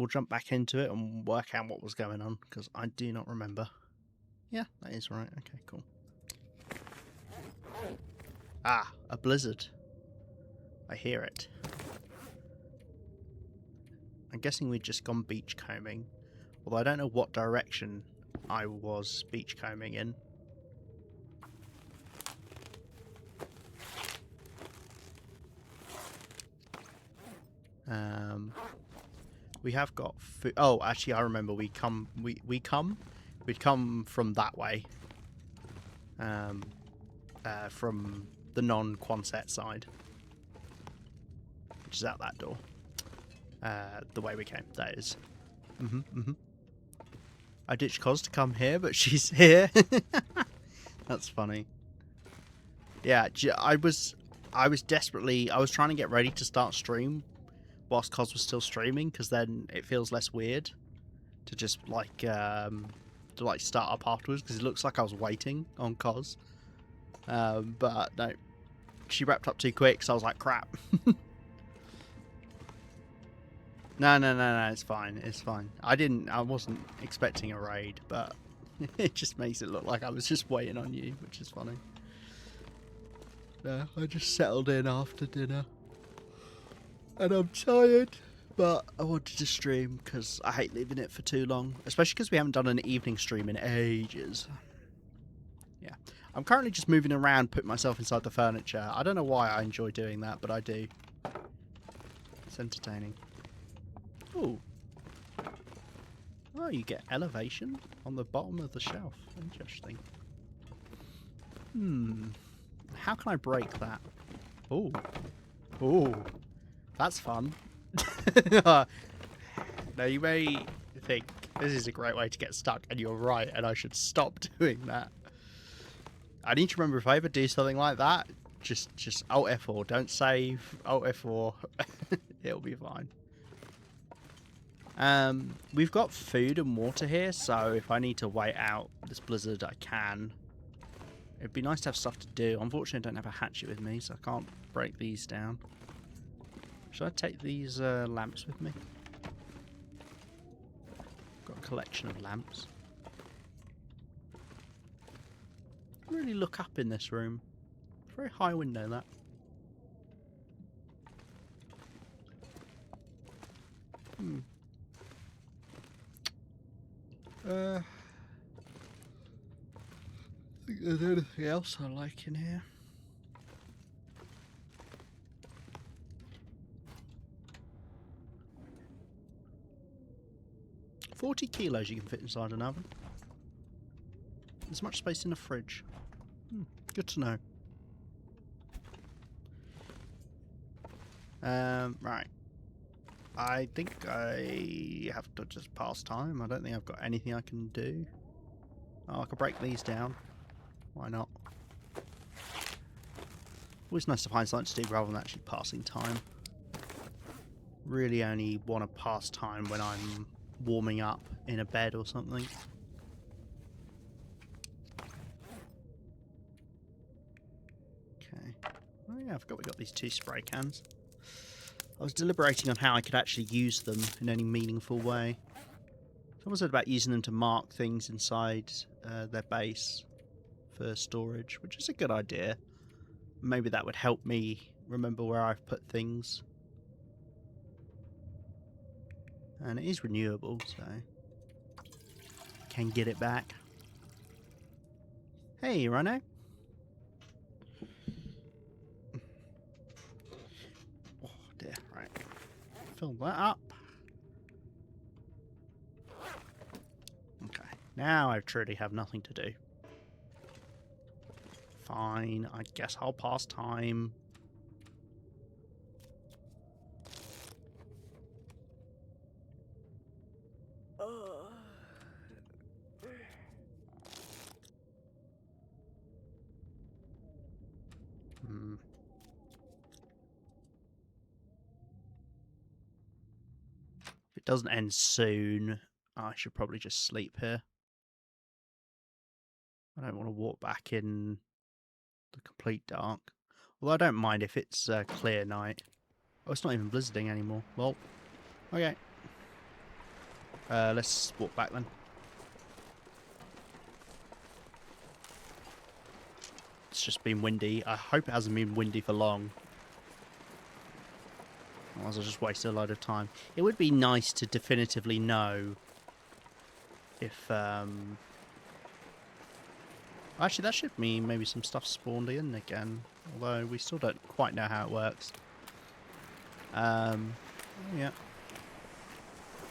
we'll jump back into it and work out what was going on, because I do not remember. Yeah, that is right. Okay, cool. Ah, a blizzard. I hear it. I'm guessing we'd just gone beachcombing, although I don't know what direction I was beachcombing in. We have got food. Oh, actually, I remember we'd come from that way. From the non-Quonset side, which is out that door. The way we came, that is. I ditched Cos to come here, but she's here. That's funny. Yeah, I was desperately. I was trying to get ready to start stream whilst Cos was still streaming, because then it feels less weird to just start up afterwards, because it looks like I was waiting on Cos. But no, she wrapped up too quick, so I was like, crap. No, it's fine, it's fine. I wasn't expecting a raid, but it just makes it look like I was just waiting on you, which is funny. No, I just settled in after dinner. And I'm tired, but I wanted to stream because I hate leaving it for too long, especially because we haven't done an evening stream in ages. Yeah. I'm currently just moving around, putting myself inside the furniture. I don't know why I enjoy doing that, but I do. It's entertaining. Ooh. Oh, you get elevation on the bottom of the shelf. Interesting. How can I break that? Ooh. Ooh. That's fun. Now, you may think this is a great way to get stuck, and you're right, and I should stop doing that. I need to remember, if I ever do something like that, just Alt F4. Don't save. Alt F4. It'll be fine. We've got food and water here, so if I need to wait out this blizzard, I can. It'd be nice to have stuff to do. Unfortunately, I don't have a hatchet with me, so I can't break these down. Should I take these lamps with me? Got a collection of lamps. Really look up in this room. Very high window, that. I think there's anything else I like in here. $40 kilos you can fit inside an oven. There's much space in the fridge. Good to know. Right. I think I have to just pass time. I don't think I've got anything I can do. Oh, I could break these down. Why not? Always nice to find something to do rather than actually passing time. Really only want to pass time when I'm warming up in a bed or something. Okay. Oh yeah, I forgot we got these 2 spray cans. I was deliberating on how I could actually use them in any meaningful way. Someone said about using them to mark things inside their base for storage, which is a good idea. Maybe that would help me remember where I've put things. And it is renewable, so I can get it back. Hey, Rhino. Oh dear, right. Fill that up. Okay, now I truly have nothing to do. Fine, I guess I'll pass time. If it doesn't end soon, I should probably just sleep here. I don't want to walk back in the complete dark. Although I don't mind if it's a clear night. Oh, it's not even blizzarding anymore. Well, okay. Let's walk back then. It's just been windy. I hope it hasn't been windy for long. Otherwise I'll just waste a load of time. It would be nice to definitively know if... Actually, that should mean maybe some stuff spawned in again. Although we still don't quite know how it works. Yeah.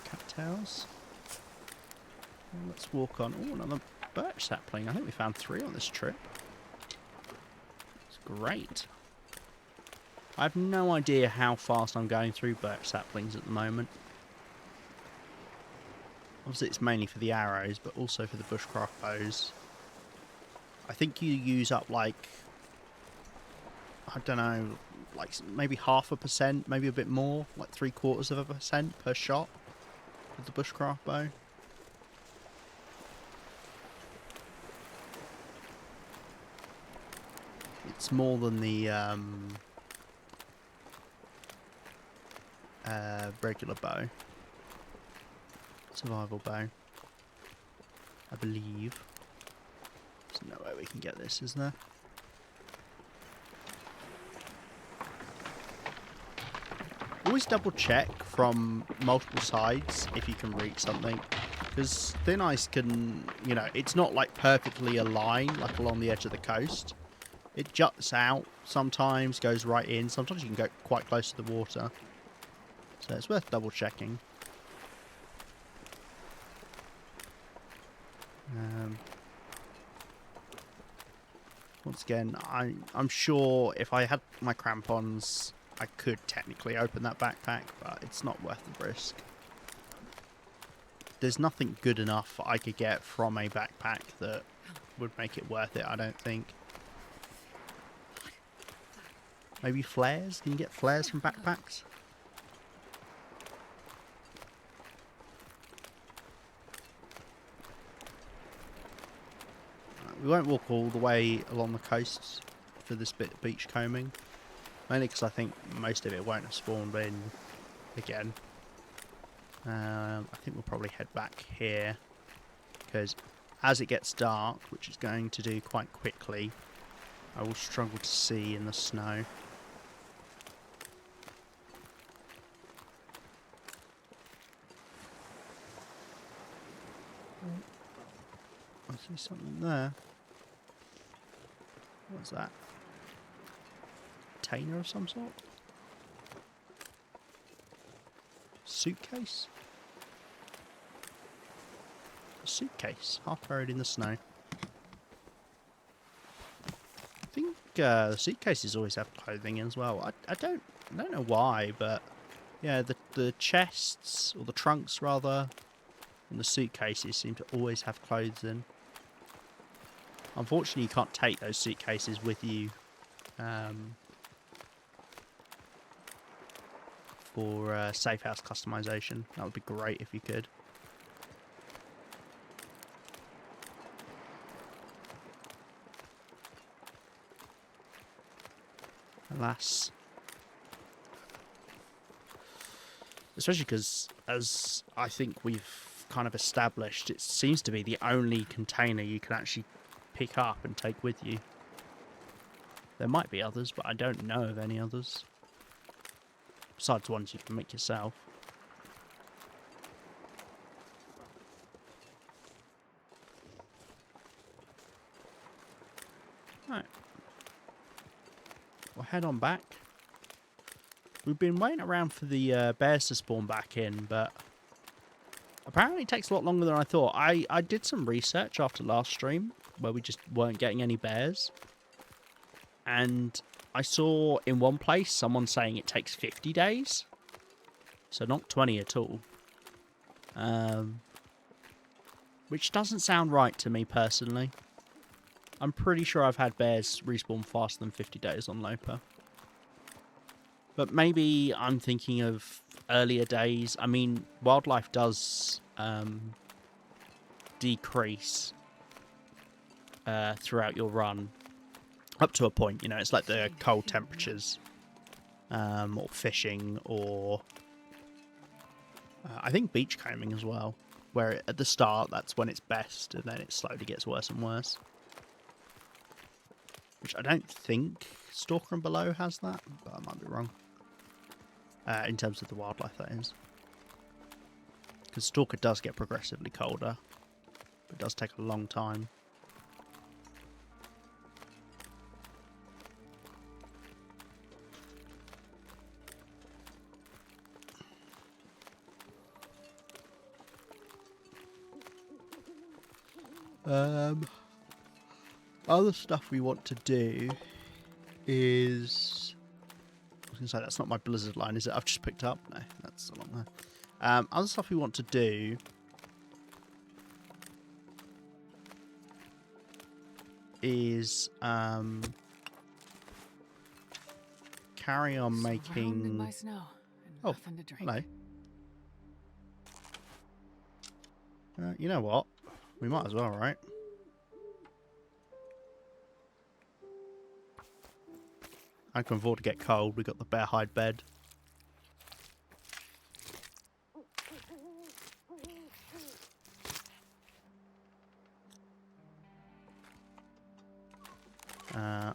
Cattails. Well, let's walk on. Oh, another birch sapling. I think we found 3 on this trip. It's great. I have no idea how fast I'm going through birch saplings at the moment. Obviously it's mainly for the arrows, but also for the bushcraft bows. I think you use up like, I don't know, like maybe 0.5%, maybe a bit more, like 0.75% per shot with the bushcraft bow. It's more than the regular bow, survival bow, I believe. There's no way we can get this, is there? Always double check from multiple sides if you can reach something, because thin ice can, you know, it's not like perfectly aligned like along the edge of the coast. It juts out sometimes, goes right in. Sometimes you can go quite close to the water. So it's worth double checking. Once again, I'm sure if I had my crampons, I could technically open that backpack, but it's not worth the risk. There's nothing good enough I could get from a backpack that would make it worth it, I don't think. Maybe flares? Can you get flares from backpacks? We won't walk all the way along the coast for this bit of beach combing. Mainly because I think most of it won't have spawned in again. I think we'll probably head back here. Because as it gets dark, which it's going to do quite quickly, I will struggle to see in the snow. I see something there. What's that? Container of some sort? Suitcase? A suitcase, half buried in the snow. I think the suitcases always have clothing as well. I don't know why, but yeah, the chests, or the trunks rather, and the suitcases seem to always have clothes in. Unfortunately, you can't take those suitcases with you for safe house customization. That would be great if you could. Alas. Especially because, as I think we've kind of established, it seems to be the only container you can actually pick up and take with you. There might be others, but I don't know of any others. Besides ones you can make yourself. Right. We'll head on back. We've been waiting around for the bears to spawn back in, but apparently it takes a lot longer than I thought. I did some research after last stream, where we just weren't getting any bears. And I saw in one place someone saying it takes 50 days. So not 20 at all. Which doesn't sound right to me personally. I'm pretty sure I've had bears respawn faster than 50 days on Loper. But maybe I'm thinking of earlier days. I mean, wildlife does decrease throughout your run. Up to a point, you know, it's like the cold temperatures. Or fishing, or I think beach combing as well. where at the start that's when it's best, and then it slowly gets worse and worse. Which I don't think Stalker and Below has that, but I might be wrong. In terms of the wildlife, that is. Because Stalker does get progressively colder. But it does take a long time. Other stuff we want to do is... I was going to say, that's not my blizzard line, is it? I've just picked up. No, that's along there. Other stuff we want to do is carry on making... My snow and oh, nothing to drink. hello. You know what? We might as well, right? I can afford to get cold. We got the bear hide bed.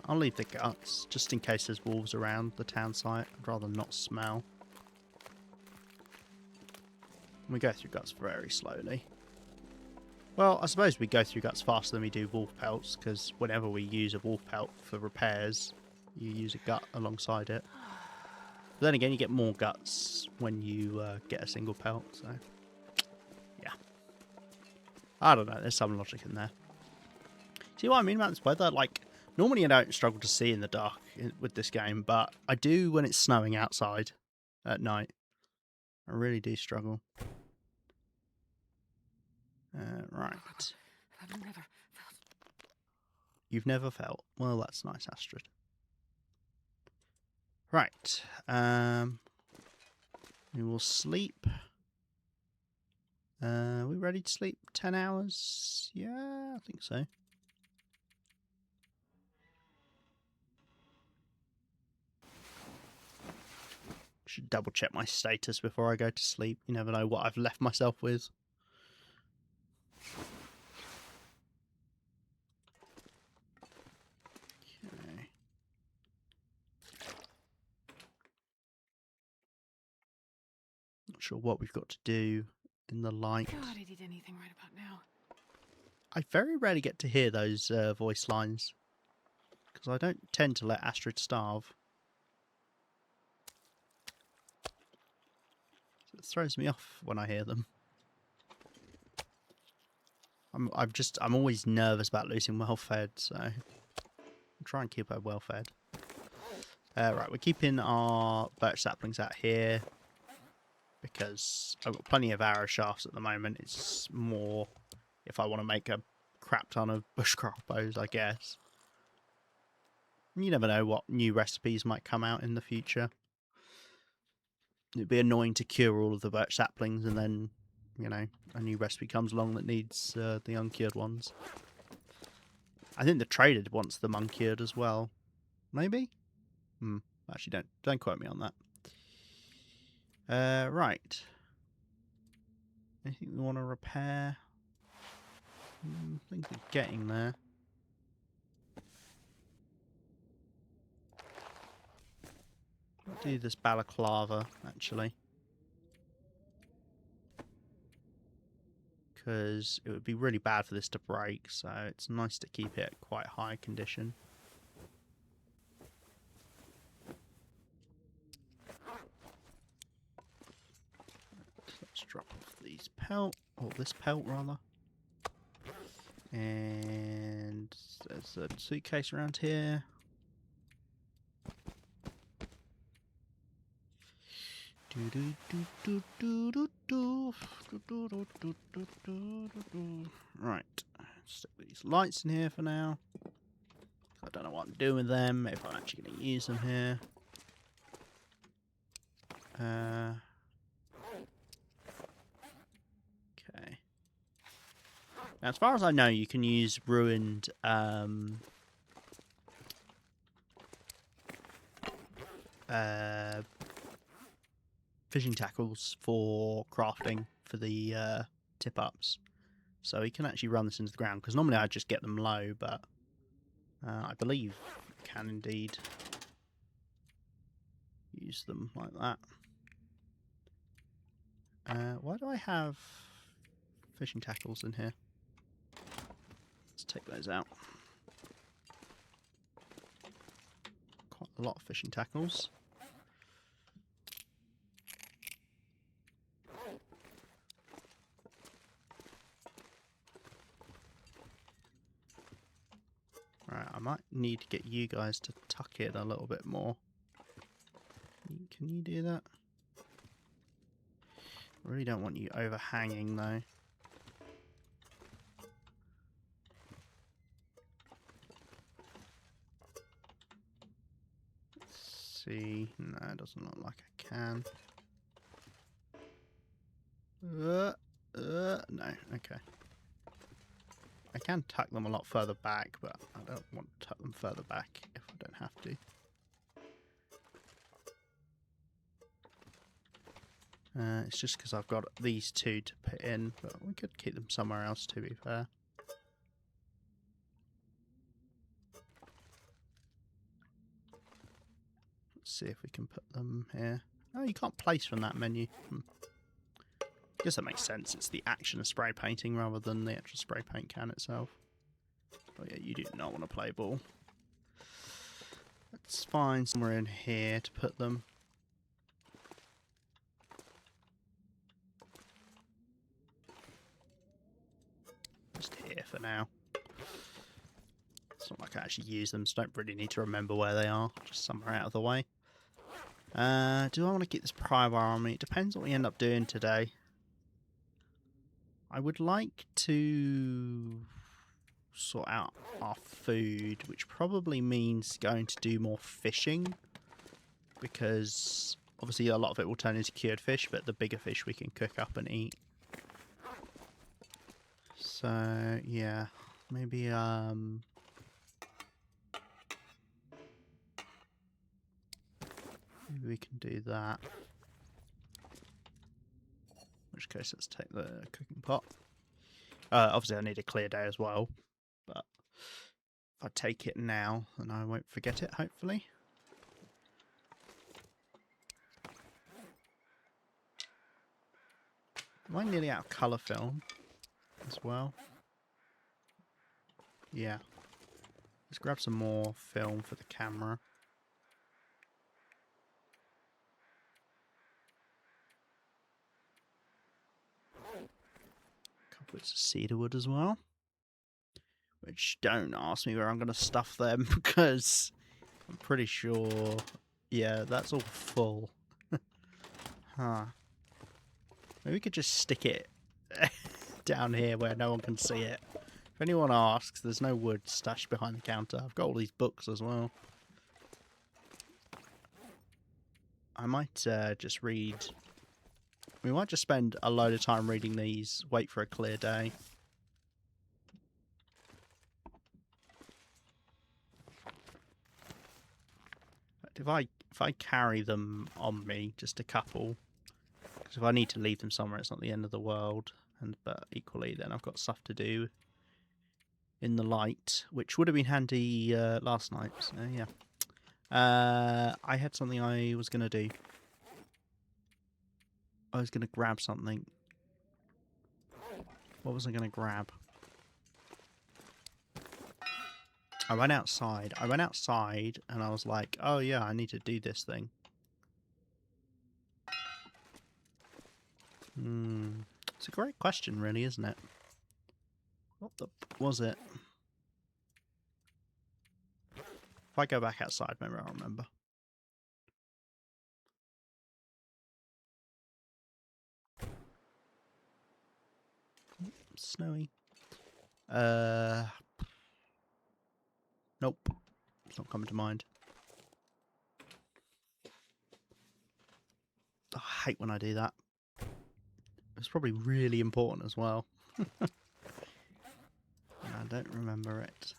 I'll leave the guts just in case there's wolves around the town site. I'd rather not smell. We go through guts very slowly. Well, I suppose we go through guts faster than we do wolf pelts, because whenever we use a wolf pelt for repairs, you use a gut alongside it. But then again, you get more guts when you get a single pelt, so... yeah. I don't know, there's some logic in there. See what I mean about this weather? Like, normally I don't struggle to see in the dark with this game, but I do when it's snowing outside at night. I really do struggle. Right. I've never felt... You've never felt? Well, that's nice, Astrid. Right. We will sleep. We ready to sleep 10 hours? Yeah, I think so. Should double check my status before I go to sleep. You never know what I've left myself with. Okay. Not sure what we've got to do in the light. God, I'd eat anything right about now. I very rarely get to hear those voice lines, because I don't tend to let Astrid starve. So it throws me off when I hear them. I'm always nervous about losing well fed, so I'll try and keep her well fed. Right, we're keeping our birch saplings out here because I've got plenty of arrow shafts at the moment. It's more if I want to make a crap ton of bushcraft bows, I guess. You never know what new recipes might come out in the future. It'd be annoying to cure all of the birch saplings and then, you know, a new recipe comes along that needs the uncured ones. I think the trader wants them uncured as well. Maybe? Actually, don't quote me on that. Right. Anything we want to repair? I think we're getting there. I'll do this balaclava, actually. Because it would be really bad for this to break, so it's nice to keep it at quite high condition. Let's drop off these pelt, or this pelt rather. And there's a suitcase around here. Right, stick these lights in here for now. I don't know what I'm doing with them, if I'm actually going to use them here. Okay. Now, as far as I know, you can use ruined fishing tackles for crafting for the tip-ups. So you can actually run this into the ground, because normally I'd just get them low, but I believe you can indeed use them like that. Why do I have fishing tackles in here? Let's take those out. Quite a lot of fishing tackles. Right, I might need to get you guys to tuck it a little bit more. Can you do that? I really don't want you overhanging though. Let's see. No, it doesn't look like I can. No, okay. I can tuck them a lot further back, but I don't want to tuck them further back if I don't have to. It's just because I've got these two to put in, but we could keep them somewhere else to be fair. Let's see if we can put them here. Oh, you can't place from that menu. I guess that makes sense. It's the action of spray painting rather than the actual spray paint can itself. Oh yeah, you do not want to play ball. Let's find somewhere in here to put them. Just here for now. It's not like I actually use them, so I don't really need to remember where they are. Just somewhere out of the way. Do I want to keep this prior army? It depends what we end up doing today. I would like to sort out our food, which probably means going to do more fishing, because obviously a lot of it will turn into cured fish, but the bigger fish we can cook up and eat. So yeah, maybe maybe we can do that. In which case, let's take the cooking pot. Obviously I need a clear day as well, but if I take it now, then I won't forget it, hopefully. Am I nearly out of colour film as well? Yeah. Let's grab some more film for the camera. A couple bits of cedar wood as well. Which, don't ask me where I'm going to stuff them, because I'm pretty sure... Yeah, that's all full. Huh. Maybe we could just stick it down here where no one can see it. If anyone asks, there's no wood stashed behind the counter. I've got all these books as well. I might just read... We might just spend a load of time reading these, wait for a clear day. If I carry them on me, just a couple, because if I need to leave them somewhere, it's not the end of the world. But equally, then I've got stuff to do in the light, which would have been handy last night. So yeah, I had something I was going to do. I was going to grab something. What was I going to grab? I went outside. And I was like, oh yeah, I need to do this thing. It's a great question, really, isn't it? What the was it? If I go back outside, maybe I'll remember. Snowy. Nope. It's not coming to mind. Oh, I hate when I do that. It's probably really important as well. I don't remember it.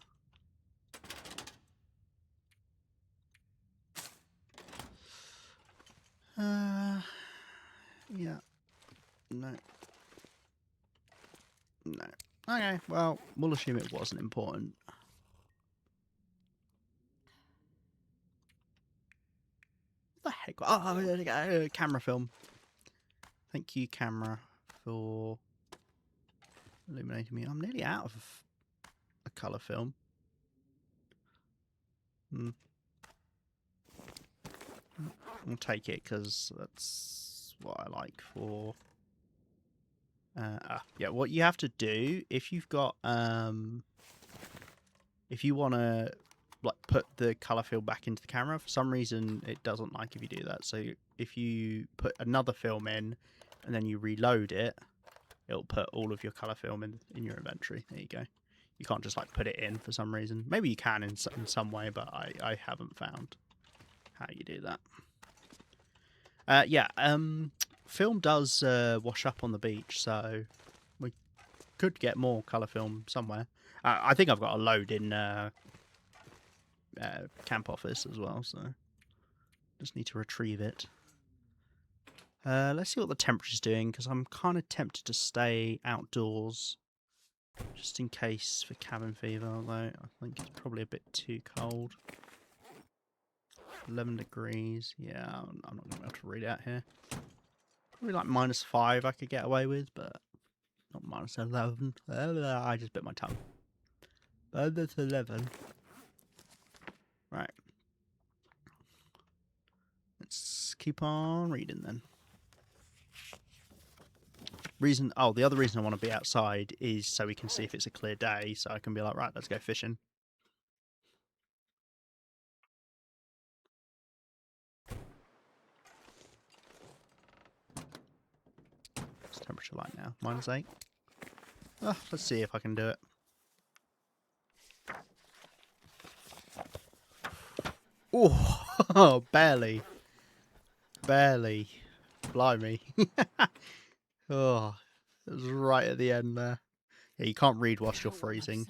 Yeah. No. No. Okay, well, we'll assume it wasn't important. What the heck? Oh, there we go. Camera film. Thank you, camera, for illuminating me. I'm nearly out of a colour film. I'll take it because that's what I like for. Yeah, what you have to do if you've got if you want to like put the color film back into the camera, for some reason it doesn't like if you do that. So if you put another film in and then you reload it, it'll put all of your color film in your inventory. There you go. You can't just like put it in for some reason. Maybe you can in some way, but I haven't found how you do that. Yeah, film does wash up on the beach, so we could get more colour film somewhere. I think I've got a load in camp office as well, so just need to retrieve it. Let's see what the temperature's doing, because I'm kind of tempted to stay outdoors just in case for cabin fever, although I think it's probably a bit too cold. 11 degrees. Yeah, I'm not going to be able to read out here. Probably like -5 I could get away with, but not -11. I just bit my tongue. -11. Right. Let's keep on reading then. The other reason I want to be outside is so we can see if it's a clear day, so I can be like, right, let's go fishing. What's the temperature like now? -8. Oh, let's see if I can do it. Oh, barely. Barely. Blimey. Oh, it was right at the end there. Yeah, you can't read whilst you're freezing.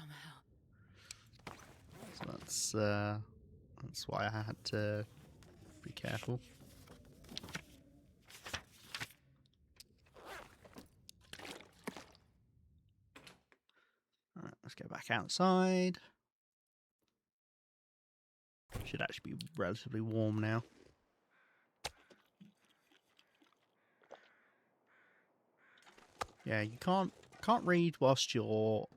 So that's why I had to be careful. Alright, let's go back outside. Should actually be relatively warm now. Yeah, you can't read whilst you're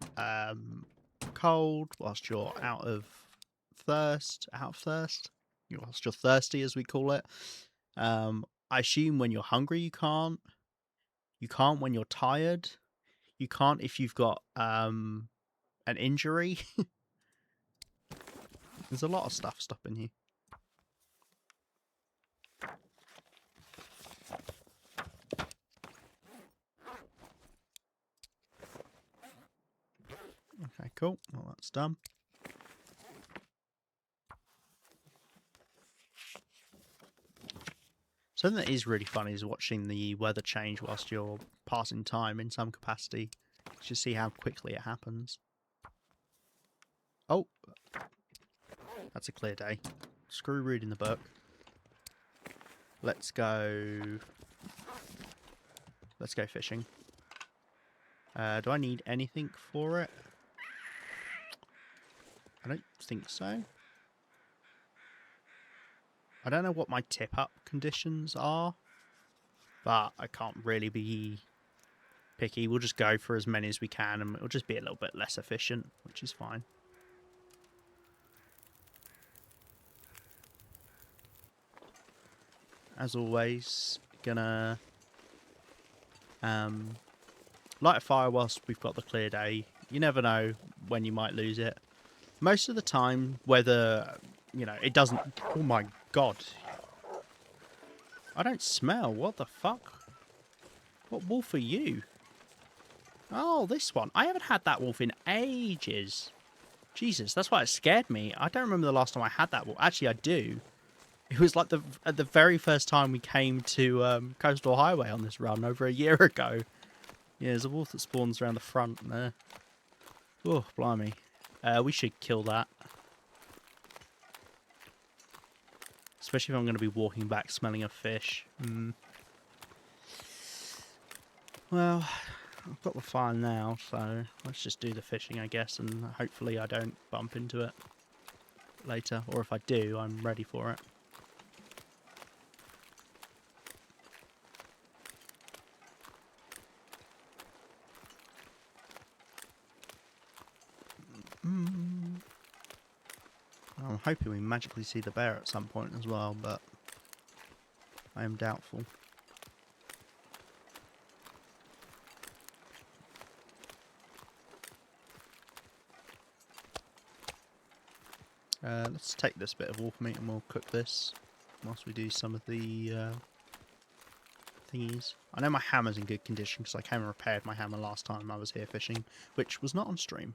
cold, whilst you're out of thirst, whilst you're thirsty, as we call it. I assume when you're hungry you can't. You can't when you're tired. You can't if you've got an injury. There's a lot of stuff stopping you. Okay, cool. Well, that's done. Something that is really funny is watching the weather change whilst you're passing time in some capacity. Just see how quickly it happens. Oh, that's a clear day. Screw reading the book. Let's go fishing. Do I need anything for it? I don't think so. I don't know what my tip-up conditions are, but I can't really be picky. We'll just go for as many as we can, and it'll just be a little bit less efficient, which is fine. As always, gonna light a fire whilst we've got the clear day. You never know when you might lose it. Most of the time, whether, you know, it doesn't... Oh my god. I don't smell. What the fuck? What wolf are you? Oh, this one. I haven't had that wolf in ages. Jesus, that's why it scared me. I don't remember the last time I had that wolf. Actually, I do. It was like the very first time we came to Coastal Highway on this run over a year ago. Yeah, there's a wolf that spawns around the front there. Oh, blimey. We should kill that. Especially if I'm going to be walking back smelling of fish. Well, I've got the fire now, so let's just do the fishing, I guess, and hopefully I don't bump into it later. Or if I do, I'm ready for it. I'm hoping we magically see the bear at some point as well, but I am doubtful. Let's take this bit of wolf meat and we'll cook this whilst we do some of the thingies. I know my hammer's in good condition because I came and repaired my hammer last time I was here fishing, which was not on stream.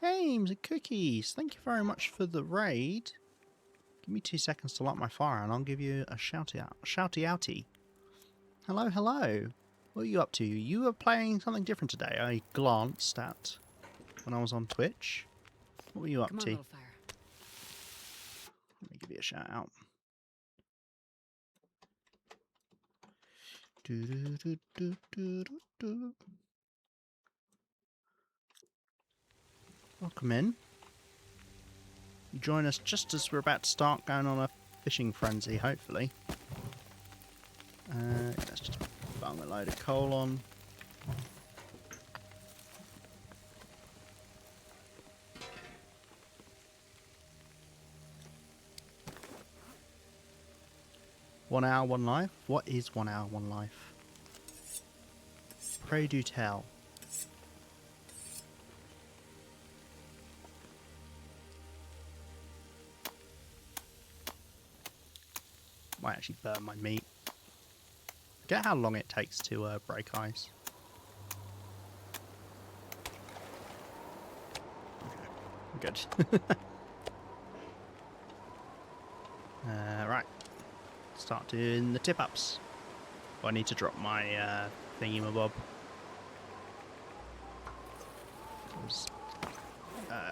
Games and cookies, thank you very much for the raid. Give me 2 seconds to light my fire and I'll give you a shouty outie. Hello, hello. What are you up to? You were playing something different today. I glanced at when I was on Twitch. What were you up to? Little fire. Let me give you a shout out. Welcome in. You join us just as we're about to start going on a fishing frenzy, hopefully. Let's just bung a load of coal on. One hour, one life? What is 1 hour, one life? Pray do tell. Might actually burn my meat. Forget how long it takes to break ice. Okay, good. Right. Start doing the tip-ups. Oh, I need to drop my thingy-mabob.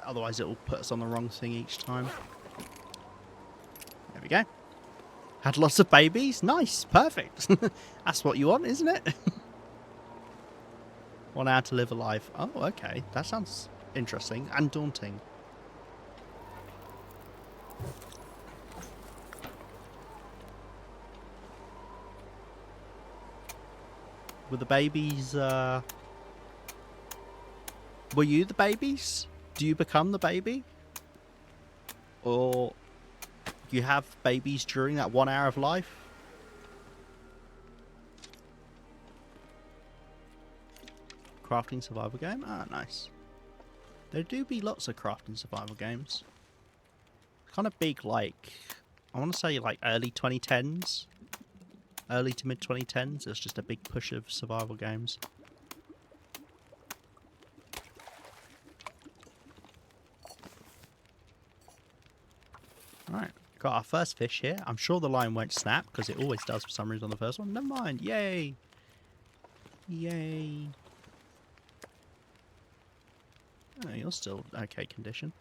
Otherwise it will put us on the wrong thing each time. There we go. Had lots of babies? Nice, perfect. That's what you want, isn't it? 1 hour to live a life. Oh, okay. That sounds interesting and daunting. Were the babies, were you the babies? Do you become the baby? Or you have babies during that 1 hour of life? Crafting survival game? Ah, nice. There do be lots of crafting survival games. Kind of big, like, I want to say like early 2010s. Early to mid 2010s. There's just a big push of survival games. Alright, got our first fish here. I'm sure the line won't snap because it always does for some reason on the first one. Never mind. Yay! Yay! Oh, you're still okay condition.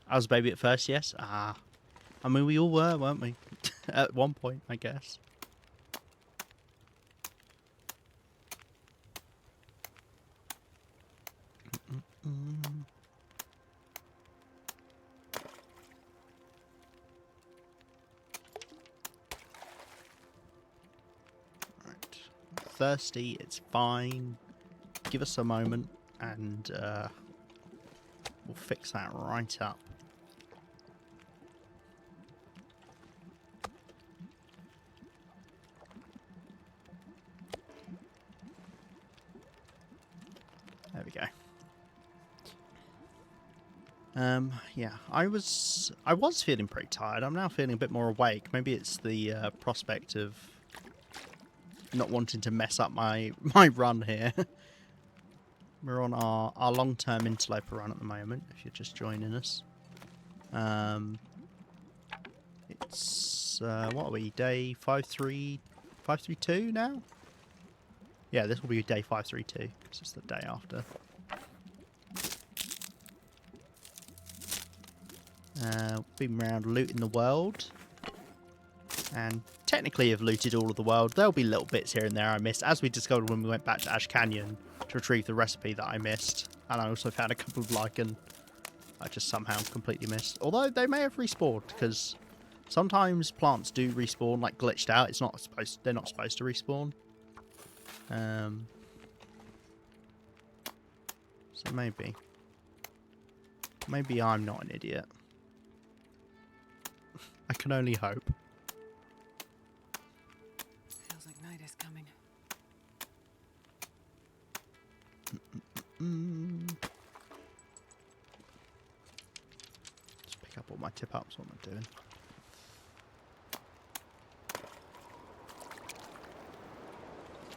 I was a baby at first, yes. Ah. I mean, we all were, weren't we? At one point, I guess. Right. Thirsty, it's fine. Give us a moment and we'll fix that right up. There we go. Yeah, I was feeling pretty tired. I'm now feeling a bit more awake. Maybe it's the prospect of not wanting to mess up my run here. We're on our long-term Interloper run at the moment, if you're just joining us. It's, what are we, day 532 now? Yeah, this will be day 532, because it's the day after. Been around looting the world. And technically have looted all of the world. There'll be little bits here and there I missed, as we discovered when we went back to Ash Canyon to retrieve the recipe that I missed. And I also found a couple of lichen I just somehow completely missed. Although they may have respawned, because sometimes plants do respawn, like glitched out. It's not supposed. They're not supposed to respawn. So maybe I'm not an idiot. I can only hope. Feels like night is coming. Just pick up all my tip ups. What am I doing?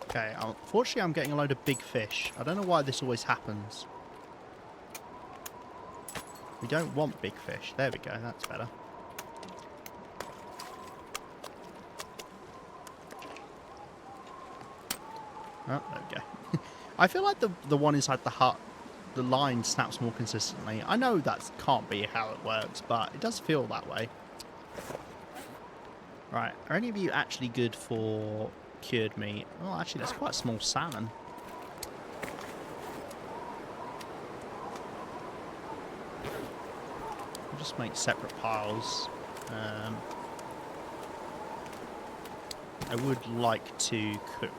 Okay, unfortunately I'm getting a load of big fish. I don't know why this always happens. We don't want big fish. There we go, that's better. Oh, there we go. I feel like the one inside the hut, the line snaps more consistently. I know that can't be how it works, but it does feel that way. Right, are any of you actually good for cured meat? Oh, actually, that's quite a small salmon. We'll just make separate piles. I would like to cook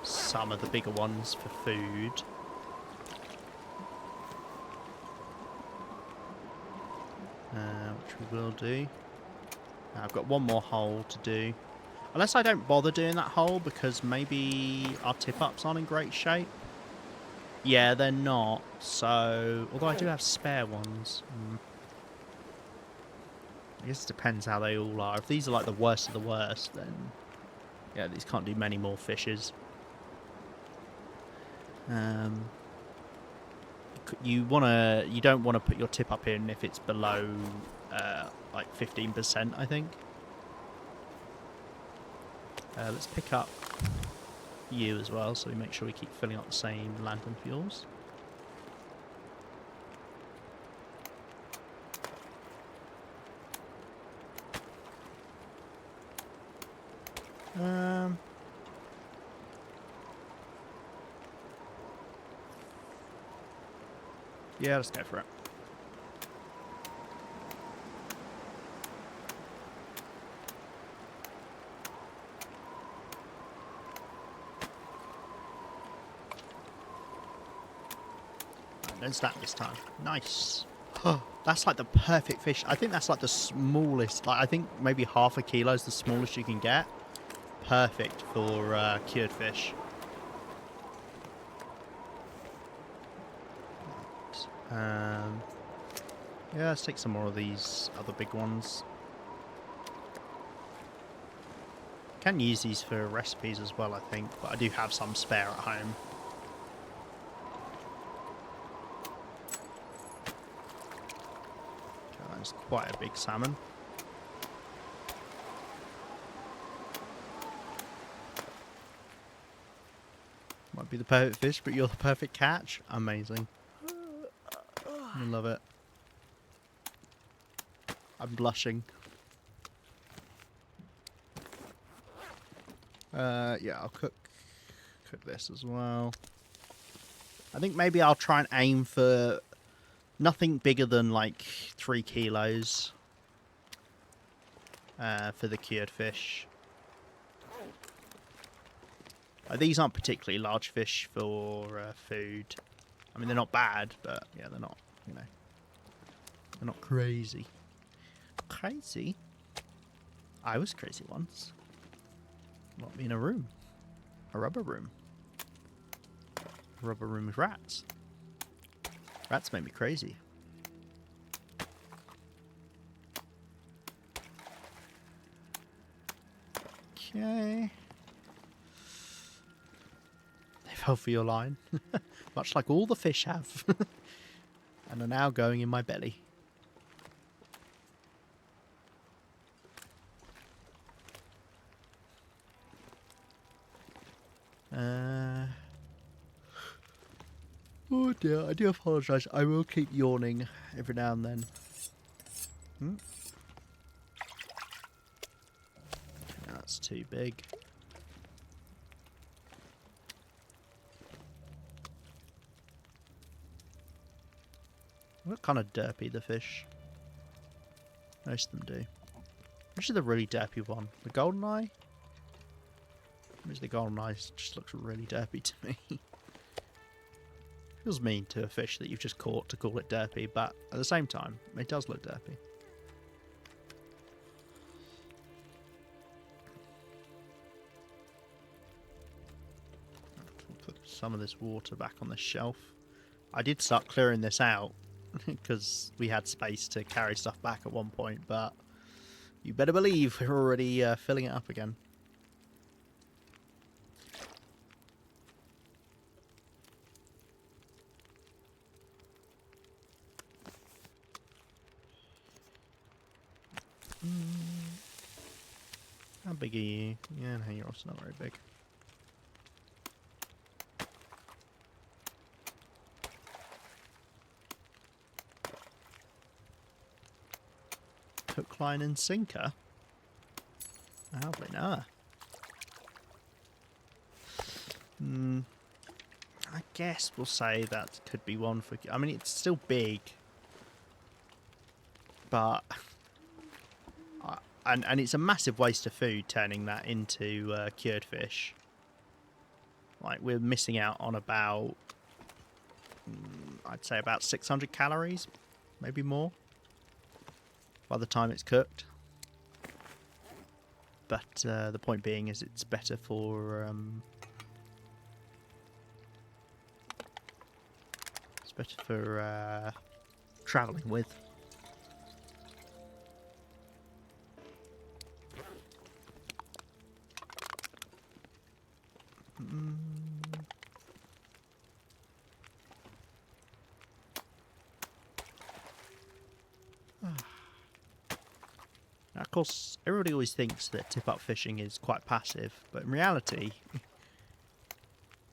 some of the bigger ones for food. Which we will do. I've got one more hole to do. Unless I don't bother doing that hole because maybe our tip-ups aren't in great shape. Yeah, they're not. So, although I do have spare ones. I guess it depends how they all are. If these are like the worst of the worst, then yeah, these can't do many more fishes. You don't wanna put your tip up in if it's below like 15%, I think. Let's pick up you as well, so we make sure we keep filling up the same lantern fuels. Yeah, let's go for it. Don't snap this time. Nice. That's like the perfect fish. I think that's like the smallest. Like I think maybe half a kilo is the smallest you can get. Perfect for cured fish. Yeah, let's take some more of these other big ones. Can use these for recipes as well, I think, but I do have some spare at home. Okay, that's quite a big salmon. Might be the perfect fish, but you're the perfect catch. Amazing. I love it. I'm blushing. Yeah, I'll cook this as well. I think maybe I'll try and aim for nothing bigger than like 3 kilos for the cured fish. These aren't particularly large fish for food. I mean, they're not bad, but yeah, they're not, you know, they're not crazy. Crazy? I was crazy once. Locked me in a room. A rubber room. A rubber room with rats. Rats made me crazy. Okay. They fell for your line. Much like all the fish have. And are now going in my belly. Oh dear, I do apologise. I will keep yawning every now and then. Mm. That's too big. What kind of derpy the fish? Most of them do. Which is the really derpy one? The golden eye? Which the golden eye just looks really derpy to me. Feels mean to a fish that you've just caught to call it derpy, but at the same time, it does look derpy. We'll put some of this water back on the shelf. I did start clearing this out because we had space to carry stuff back at one point, but you better believe we're already filling it up again. How big are you? Yeah, no, you're also not very big. Hook, line and sinker? Hardly know. I guess we'll say that could be one for... I mean, it's still big. But... And it's a massive waste of food turning that into cured fish. Like, we're missing out on about... I'd say about 600 calories. Maybe more. By the time it's cooked. But the point being is it's better for... it's better for travelling with. Now, of course, everybody always thinks that tip-up fishing is quite passive, but in reality,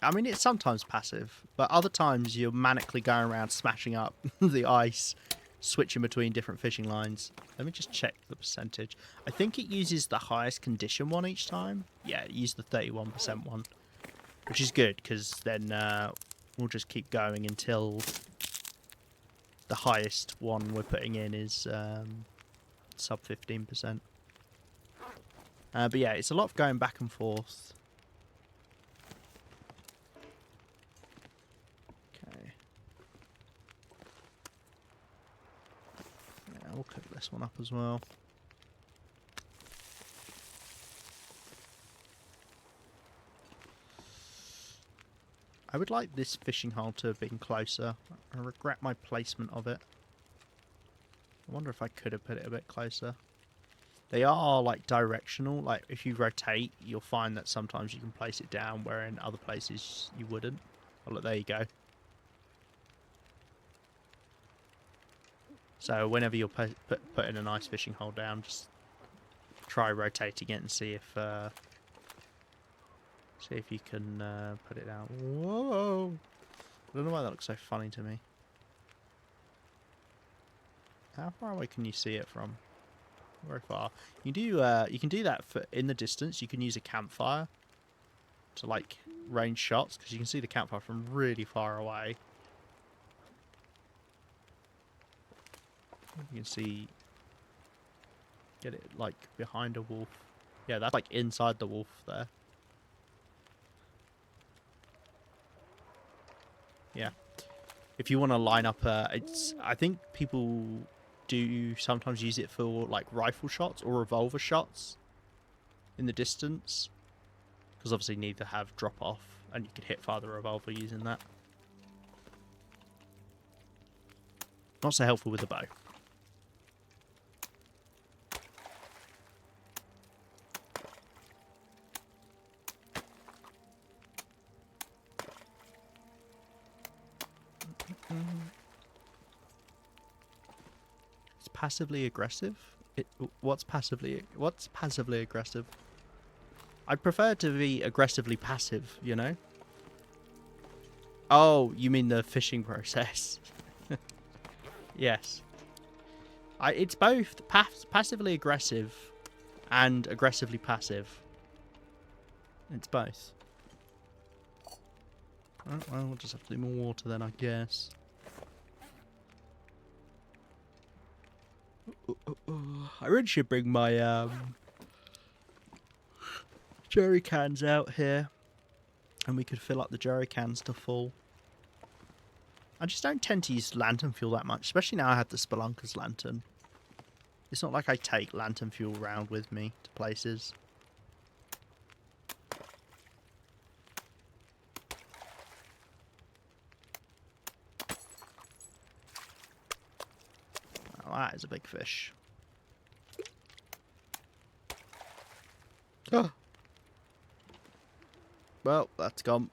I mean, it's sometimes passive, but other times you're manically going around smashing up the ice, switching between different fishing lines. Let me just check the percentage. I think it uses the highest condition one each time. Yeah, it used the 31% one, which is good, because then we'll just keep going until the highest one we're putting in is... sub 15%. But yeah, it's a lot of going back and forth. Okay. Yeah, we'll cook this one up as well. I would like this fishing hole to have been closer. I regret my placement of it. I wonder if I could have put it a bit closer. They are like directional. Like if you rotate, you'll find that sometimes you can place it down where in other places you wouldn't. Oh, look, there you go. So whenever you're putting a nice fishing hole down, just try rotating it and see if you can put it down. Whoa! I don't know why that looks so funny to me. How far away can you see it from? Very far. You can do that for in the distance. You can use a campfire to like range shots because you can see the campfire from really far away. You can see, get it like behind a wolf. Yeah, that's like inside the wolf there. Yeah. If you want to line up, I think people do sometimes use it for like rifle shots or revolver shots in the distance, because obviously neither have drop off, and you can hit fire the revolver using that. Not so helpful with the bow. It's passively aggressive. What's passively aggressive? I'd prefer to be aggressively passive, you know? Oh, you mean the fishing process? Yes. It's both passively aggressive and aggressively passive. It's both. Oh, well, we'll just have to do more water then, I guess. I really should bring my jerry cans out here, and we could fill up the jerry cans to full. I just don't tend to use lantern fuel that much, especially now I have the Spelunker's lantern. It's not like I take lantern fuel around with me to places. Oh, that is a big fish. Oh. Well, that's gone.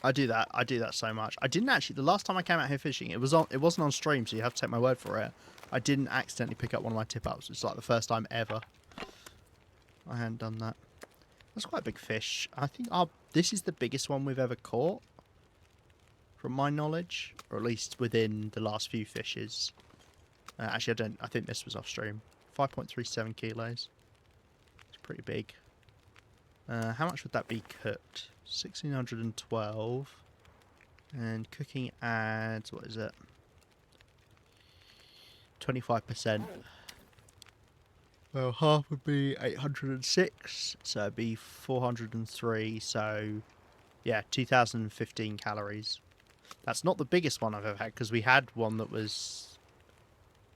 I do that so much. I didn't actually, the last time I came out here fishing, it wasn't on stream, so you have to take my word for it. I didn't accidentally pick up one of my tip-ups. It's like the first time ever I hadn't done that. That's quite a big fish. I think this is the biggest one we've ever caught, from my knowledge, or at least within the last few fishes. Actually, I think this was off stream. 5.37 kilos. It's pretty big. How much would that be cooked? 1612. And cooking adds, what is it? 25%. Well, half would be 806, so it'd be 403, so yeah, 2015 calories. That's not the biggest one I've ever had, because we had one that was,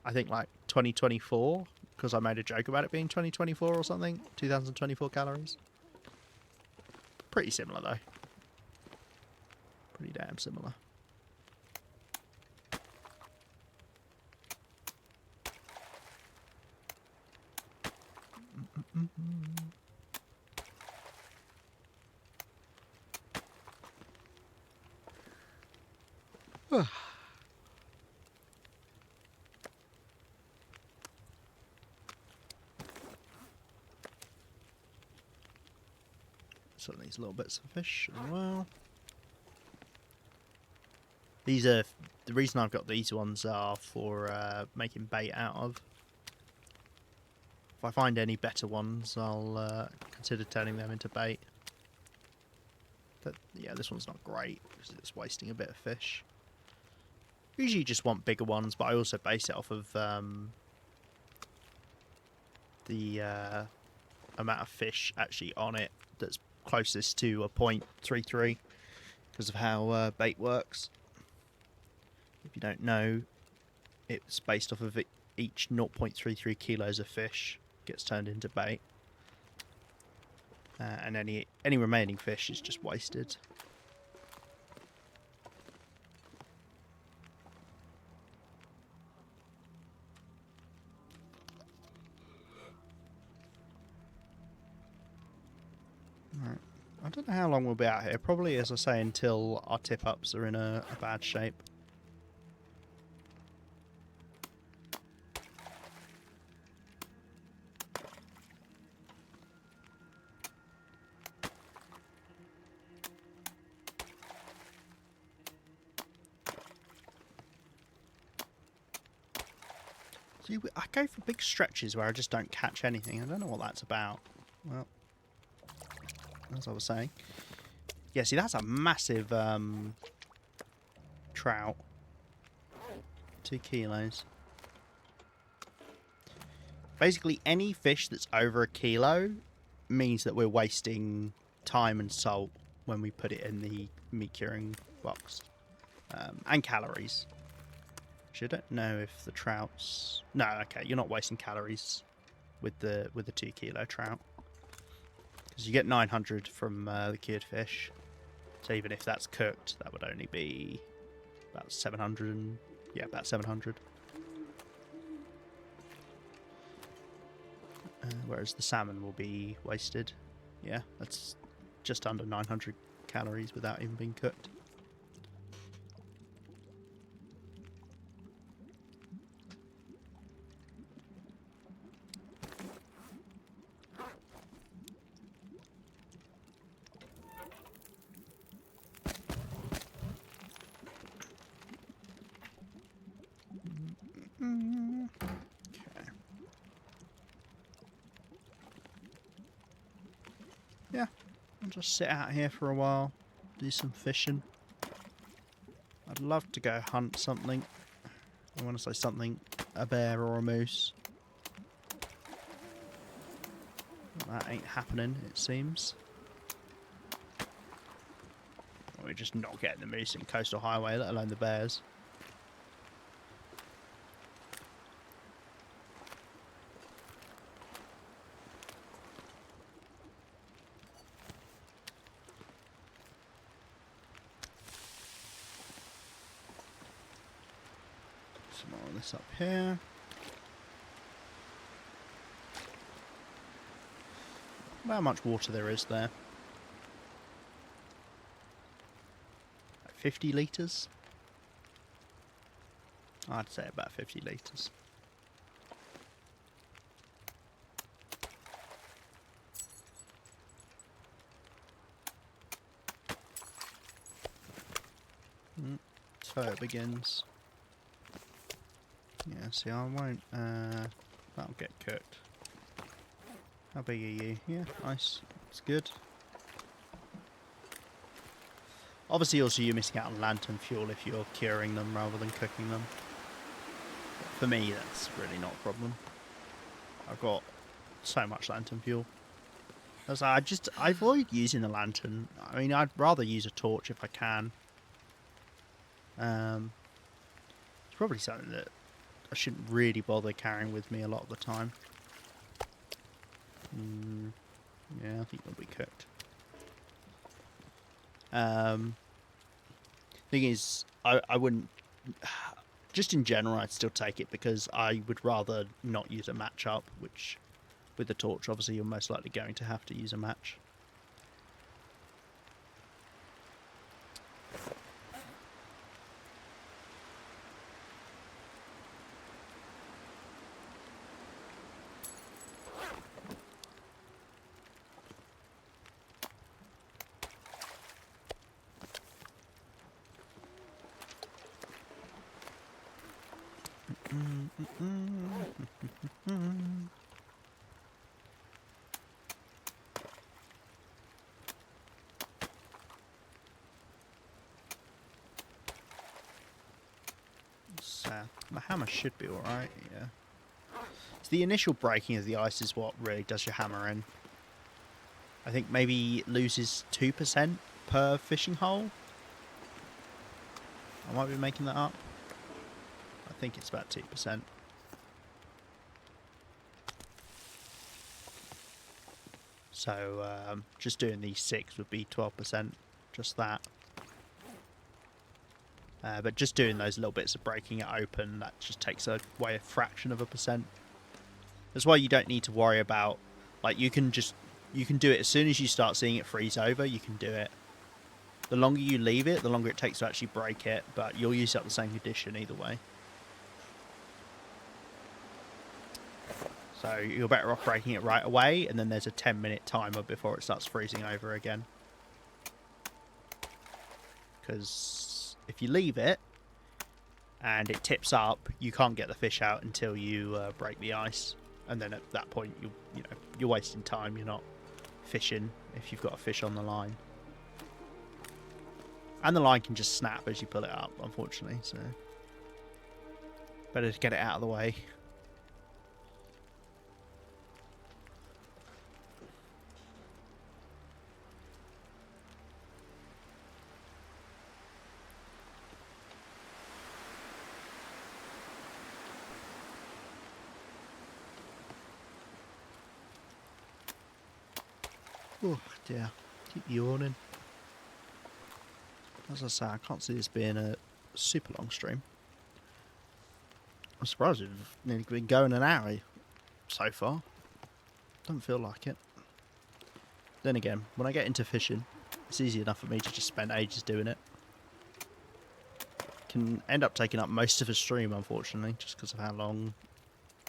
I think, like 2024, because I made a joke about it being 2024 or something. 2024 calories. Pretty similar, though. Pretty damn similar. Some of these little bits of fish as well. These are, the reason I've got these ones are for making bait out of. If I find any better ones, I'll consider turning them into bait. But yeah, this one's not great because it's wasting a bit of fish. Usually you just want bigger ones, but I also base it off of the amount of fish actually on it that's closest to a 0.33 because of how bait works. If you don't know, it's based off of each 0.33 kilos of fish gets turned into bait, and any remaining fish is just wasted. Right. I don't know how long we'll be out here. Probably, as I say, until our tip-ups are in a bad shape. See, I go for big stretches where I just don't catch anything. I don't know what that's about. Well, as I was saying. Yeah, see, that's a massive trout. 2 kilos. Basically, any fish that's over a kilo means that we're wasting time and salt when we put it in the meat curing box. And calories. Actually, I don't know if the trouts... No, okay, you're not wasting calories with the 2 kilo trout. Because you get 900 from the cured fish. So even if that's cooked, that would only be about 700. Yeah, about 700. Whereas the salmon will be wasted. Yeah, that's just under 900 calories without even being cooked. just sit out here for a while, do some fishing. I'd love to go hunt something. I want to say something, a bear or a moose. That ain't happening, it seems. We're just not getting the moose in Coastal Highway, let alone the bears. Some more of this up here. How much water there is there? 50 litres? I'd say about 50 litres. So it begins. Yeah, see, I won't, that'll get cooked. How big are you? Yeah, nice. It's good. Obviously, also, you're missing out on lantern fuel if you're curing them rather than cooking them. But for me, that's really not a problem. I've got so much lantern fuel. As I avoid using the lantern. I mean, I'd rather use a torch if I can. It's probably something that I shouldn't really bother carrying with me a lot of the time. Yeah, I think they'll be cooked. Thing is, I wouldn't... Just in general, I'd still take it because I would rather not use a match up, which with the torch, obviously, you're most likely going to have to use a match. So, my hammer should be alright, yeah. So the initial breaking of the ice is what really does your hammer in. I think maybe it loses 2% per fishing hole. I might be making that up. I think it's about 2%. So just doing these 6 would be 12%, just that. But just doing those little bits of breaking it open, that just takes away a fraction of a percent. That's why you don't need to worry about, like, you can do it as soon as you start seeing it freeze over, you can do it. The longer you leave it, the longer it takes to actually break it, but you'll use up the same condition either way. So you're better off breaking it right away, and then there's a 10-minute timer before it starts freezing over again. Because if you leave it and it tips up, you can't get the fish out until you break the ice, and then at that point you're wasting time. You're not fishing if you've got a fish on the line, and the line can just snap as you pull it up, unfortunately. So better to get it out of the way. Oh dear, keep yawning. As I say, I can't see this being a super long stream. I'm surprised we've nearly been going an hour so far. Don't feel like it. Then again, when I get into fishing, it's easy enough for me to just spend ages doing it. Can end up taking up most of a stream, unfortunately, just because of how long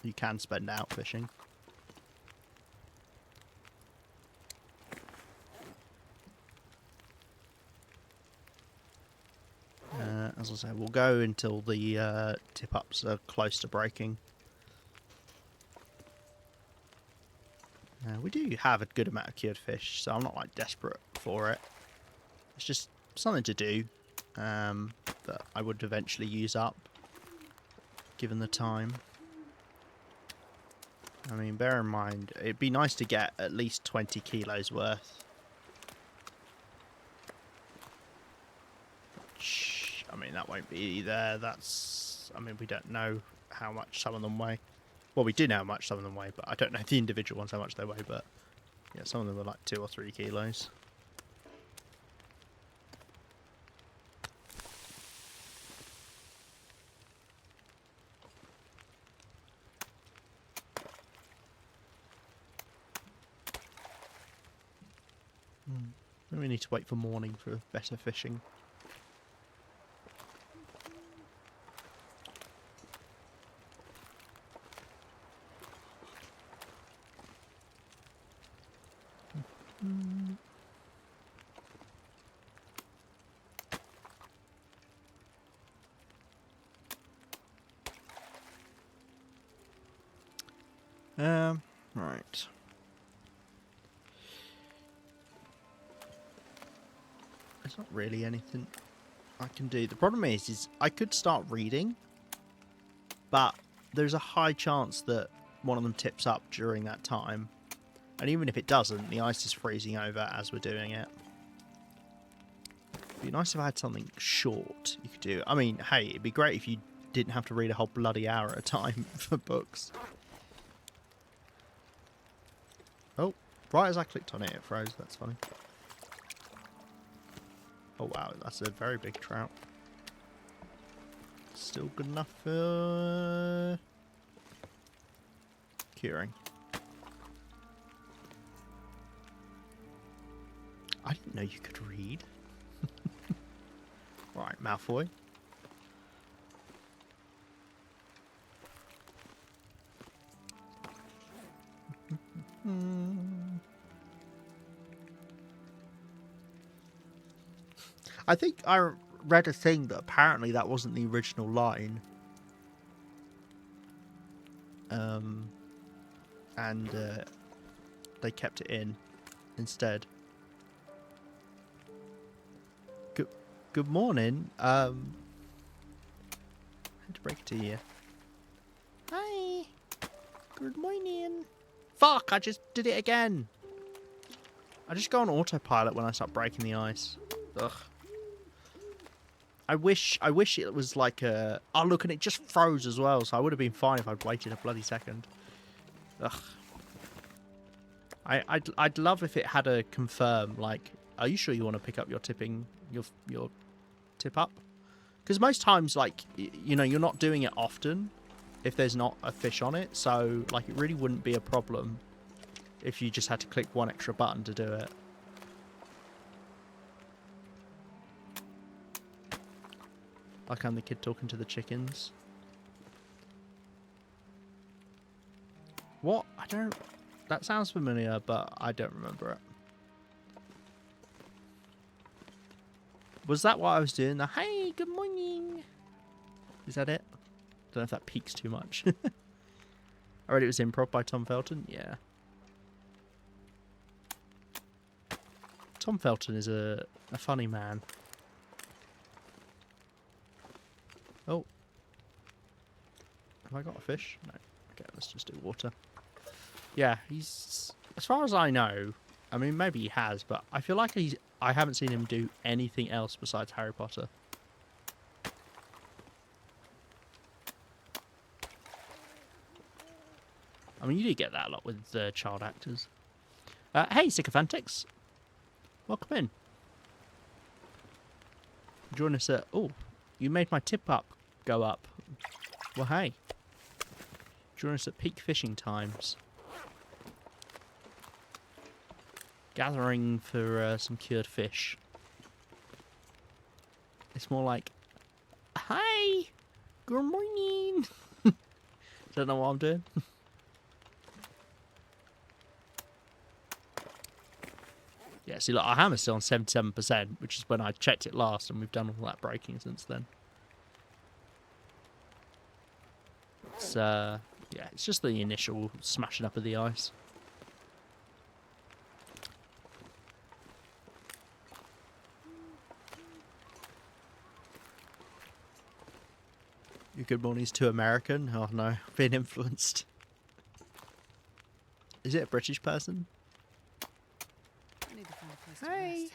you can spend out fishing. As I say, we'll go until the tip-ups are close to breaking. We do have a good amount of cured fish, so I'm not like desperate for it. It's just something to do that I would eventually use up, given the time. I mean, bear in mind, it'd be nice to get at least 20 kilos worth. Which, I mean, that won't be there. That's, I mean, we don't know how much some of them weigh. Well, we do know how much some of them weigh, but I don't know the individual ones how much they weigh, but yeah, some of them are like 2 or 3 kilos. We need to wait for morning for better fishing. Right. There's not really anything I can do. The problem is I could start reading, but there's a high chance that one of them tips up during that time. And even if it doesn't, the ice is freezing over as we're doing it. It'd be nice if I had something short you could do. I mean, hey, it'd be great if you didn't have to read a whole bloody hour at a time for books. Oh, right as I clicked on it, it froze. That's funny. Oh wow, that's a very big trout. Still good enough for curing. I didn't know you could read. Right, Malfoy. I think I read a thing that apparently that wasn't the original line. And they kept it in instead. Good morning. I had to break it to you. Hi. Good morning. Fuck, I just did it again. I just go on autopilot when I start breaking the ice. Ugh. I wish it was like a... Oh, look, and it just froze as well, so I would have been fine if I'd waited a bloody second. Ugh. I'd love if it had a confirm, like, are you sure you want to pick up your tipping, your tip up? Because most times, like, you know, you're not doing it often if there's not a fish on it, so, like, it really wouldn't be a problem if you just had to click one extra button to do it. Like I'm the kid talking to the chickens. What? I don't... That sounds familiar, but I don't remember it. Was that what I was doing? The hey, good morning. Is that it? Don't know if that peaks too much. I read it was improv by Tom Felton. Yeah. Tom Felton is a funny man. Oh. Have I got a fish? No. Okay, let's just do water. Yeah, he's... As far as I know, I mean, maybe he has, but I feel like I haven't seen him do anything else besides Harry Potter. I mean, you do get that a lot with child actors. Hey, Sycophantics. Welcome in. Join us at... Oh, you made my tip up go up. Well, hey. Join us at peak fishing times. Gathering for some cured fish. It's more like, hi, good morning. Don't know what I'm doing. Yeah, see, look, our hammer's still on 77%, which is when I checked it last, and we've done all that breaking since then. It's, yeah, it's just the initial smashing up of the ice. Your good morning's too American. Oh no, being influenced. Is it a British person? I need to find a place to Hey. rest.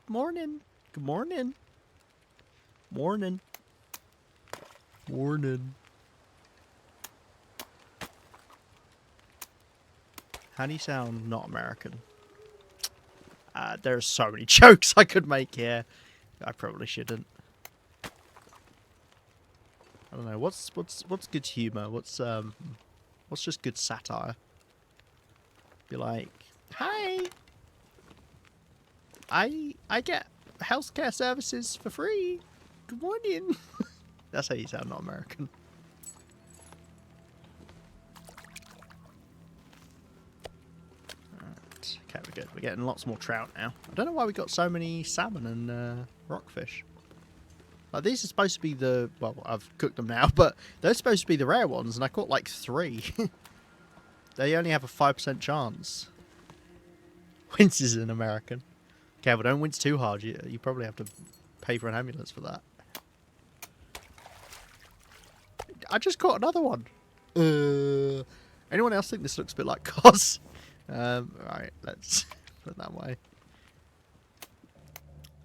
Good morning. Good morning. Morning. Morning. How do you sound not American? There's so many jokes I could make here. I probably shouldn't. I don't know. What's good humor? What's just good satire? Be like, hi. I get healthcare services for free. Good morning. That's how you sound not American. Right. Okay, we're good. We're getting lots more trout now. I don't know why we got so many salmon and rockfish. Like, these are supposed to be the... Well, I've cooked them now, but they're supposed to be the rare ones, and I caught like 3. They only have a 5% chance. Wince is an American. Okay, well, don't wince too hard. You probably have to pay for an ambulance for that. I just caught another one. Anyone else think this looks a bit like Cos? Right, let's put it that way.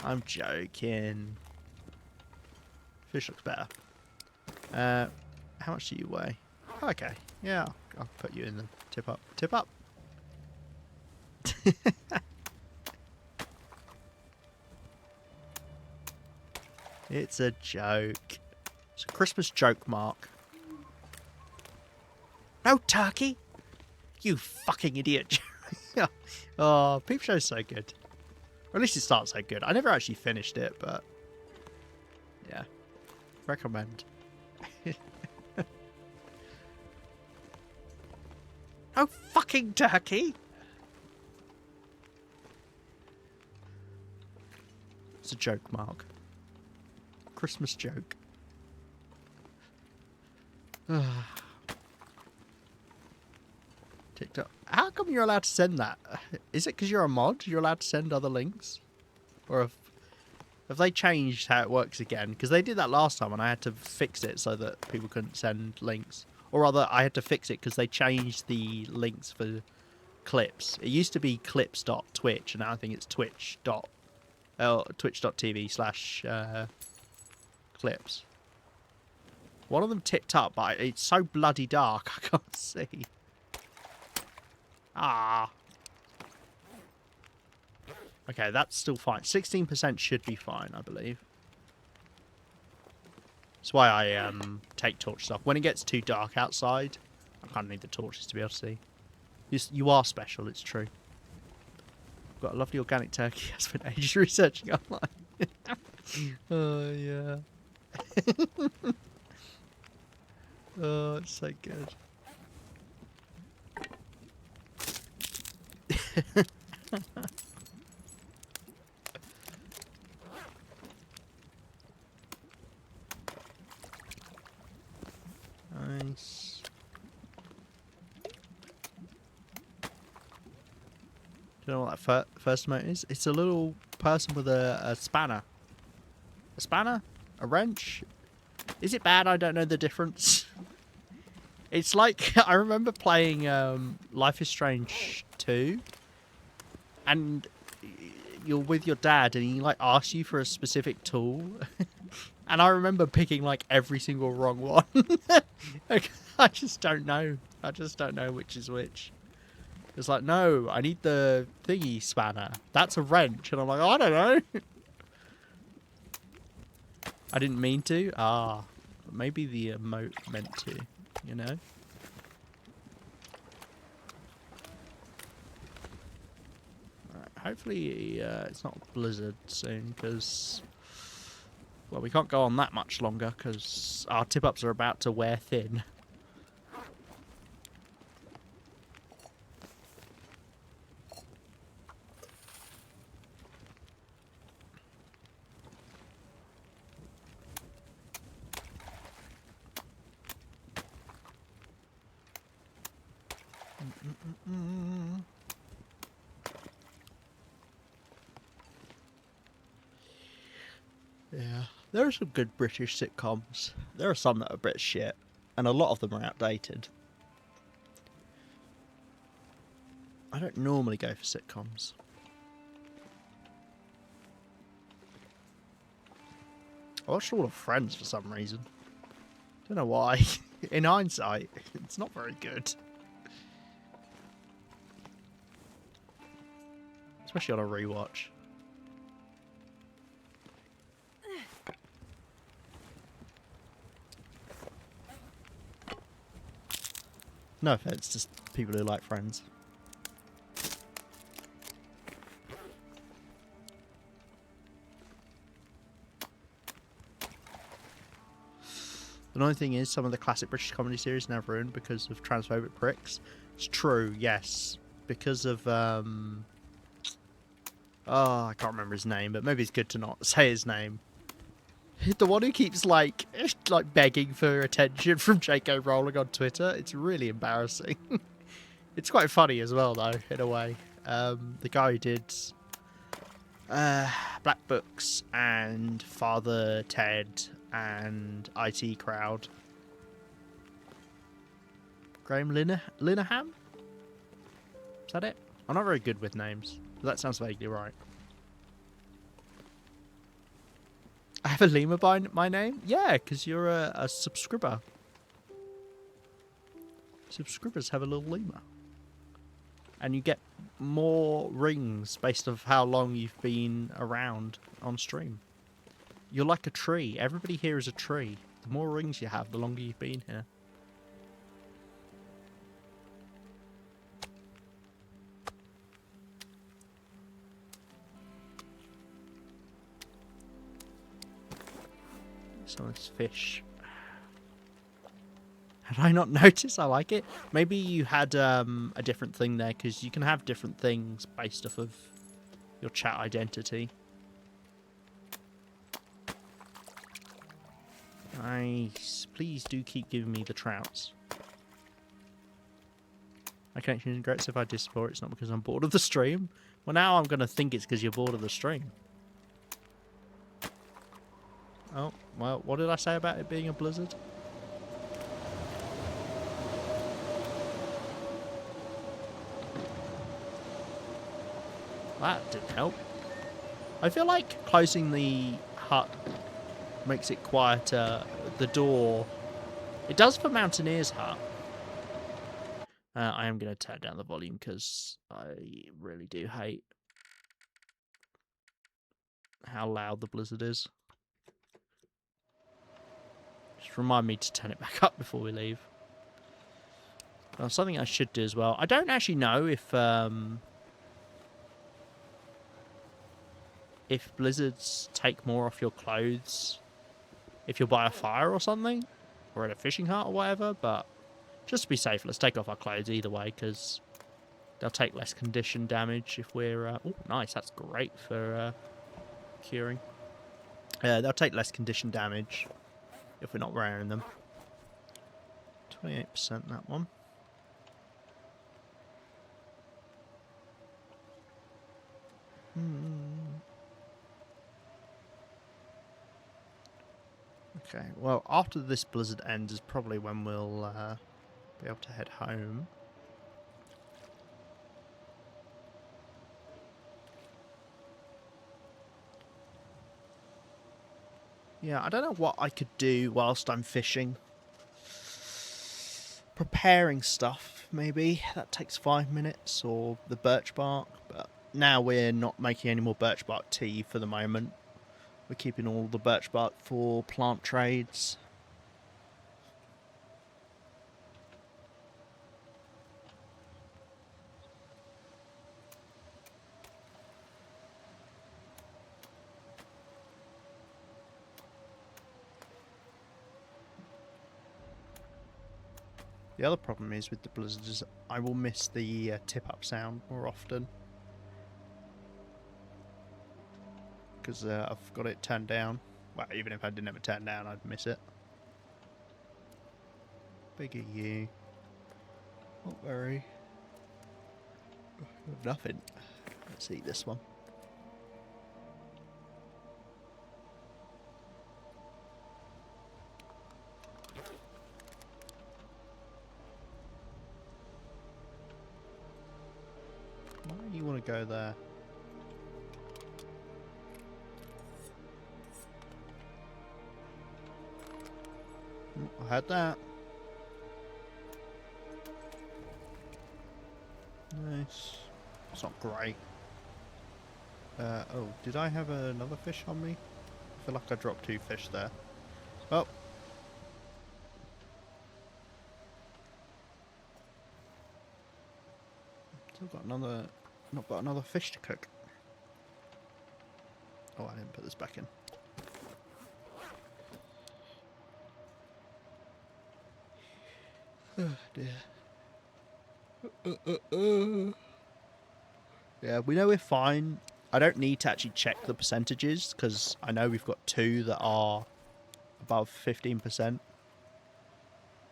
I'm joking. Fish looks better. How much do you weigh? Oh, okay, yeah, I'll put you in the tip up. Tip up. It's a joke. It's a Christmas joke, Mark. No turkey! You fucking idiot. Oh, Peep Show's so good. Or at least it starts so good. I never actually finished it, but... Yeah. Recommend. No fucking turkey! It's a joke, Mark. Christmas joke. TikTok. How come you're allowed to send that? Is it because you're a mod? You're allowed to send other links? Or have they changed how it works again? Because they did that last time and I had to fix it so that people couldn't send links. Or rather, I had to fix it because they changed the links for clips. It used to be clips.twitch and now I think it's twitch.tv/clips. One of them tipped up, but it's so bloody dark I can't see. Ah. Okay, that's still fine. 16% should be fine, I believe. That's why I take torches off. When it gets too dark outside, I kind of need the torches to be able to see. You are special, it's true. Got a lovely organic turkey. I spent ages researching online. Oh, yeah. Oh, it's so good. Nice. Do you know what that first emote is? It's a little person with a spanner. A spanner? A wrench? Is it bad? I don't know the difference. It's like, I remember playing Life is Strange 2. And you're with your dad and he like asks you for a specific tool. And I remember picking like every single wrong one. Like, I just don't know. I just don't know which is which. It's like, no, I need the thingy spanner. That's a wrench. And I'm like, oh, I don't know. I didn't mean to. Ah, maybe the emote meant to, you know? Right, hopefully it's not a blizzard soon, because... Well, we can't go on that much longer, because our tip-ups are about to wear thin. Yeah, There are some good British sitcoms. There are some that are a bit shit, and a lot of them are outdated. I don't normally go for sitcoms. I watched all of Friends for some reason. Don't know why. In hindsight, it's not very good. Especially on a rewatch. No offense to people who like Friends. The annoying thing is, some of the classic British comedy series now ruined because of transphobic pricks. It's true, yes. Because of, oh, I can't remember his name, but maybe it's good to not say his name. The one who keeps, like begging for attention from J.K. Rowling on Twitter. It's really embarrassing. It's quite funny as well, though, in a way. The guy who did Black Books and Father Ted and IT Crowd. Graham Linehan? Is that it? I'm not very good with names, but that sounds vaguely right. I have a lemur by my name? Yeah, because you're a subscriber. Subscribers have a little lemur. And you get more rings based on how long you've been around on stream. You're like a tree. Everybody here is a tree. The more rings you have, the longer you've been here. Some of this fish. Had I not noticed? I like it. Maybe you had a different thing there, because you can have different things based off of your chat identity. Nice. Please do keep giving me the trouts. My connection isn't great, so if I disappear, it's not because I'm bored of the stream. Well, now I'm going to think it's because you're bored of the stream. Oh, well, what did I say about it being a blizzard? That didn't help. I feel like closing the hut makes it quieter. The door, it does for Mountaineer's hut. I am going to turn down the volume because I really do hate how loud the blizzard is. Just remind me to turn it back up before we leave. Something I should do as well. I don't actually know if blizzards take more off your clothes if you're by a fire or something, or at a fishing hut or whatever, but just to be safe, let's take off our clothes either way, because they'll take less condition damage if we're... oh, nice, that's great for curing. They'll take less condition damage if we're not wearing them. 28% that one. Okay, well, after this blizzard ends is probably when we'll be able to head home. Yeah, I don't know what I could do whilst I'm fishing. Preparing stuff, maybe. That takes 5 minutes, or the birch bark. But now we're not making any more birch bark tea for the moment. We're keeping all the birch bark for plant trades. The other problem is with the blizzard is I will miss the tip-up sound more often. Because I've got it turned down. Well, even if I didn't have it turned down, I'd miss it. Big are you. Not very. Nothing. Let's eat this one. go there. I had that. Nice. It's not great. Oh, did I have another fish on me? I feel like I dropped 2 fish there. Oh. Still got another... Not got another fish to cook. Oh, I didn't put this back in. Oh, dear. Yeah, we know we're fine. I don't need to actually check the percentages because I know we've got 2 that are above 15%.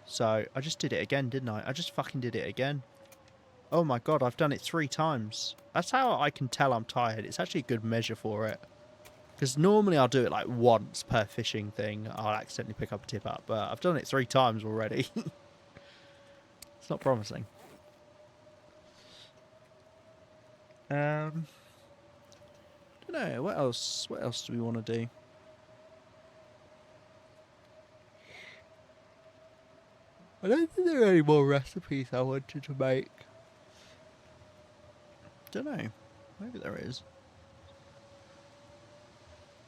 So I just did it again, didn't I? I just fucking did it again. Oh my god, I've done it 3 times. That's how I can tell I'm tired. It's actually a good measure for it. Because normally I'll do it like once per fishing thing. I'll accidentally pick up a tip up. But I've done it 3 times already. It's not promising. Don't know. What else? What else do we want to do? I don't think there are any more recipes I wanted to make. Don't know. Maybe there is.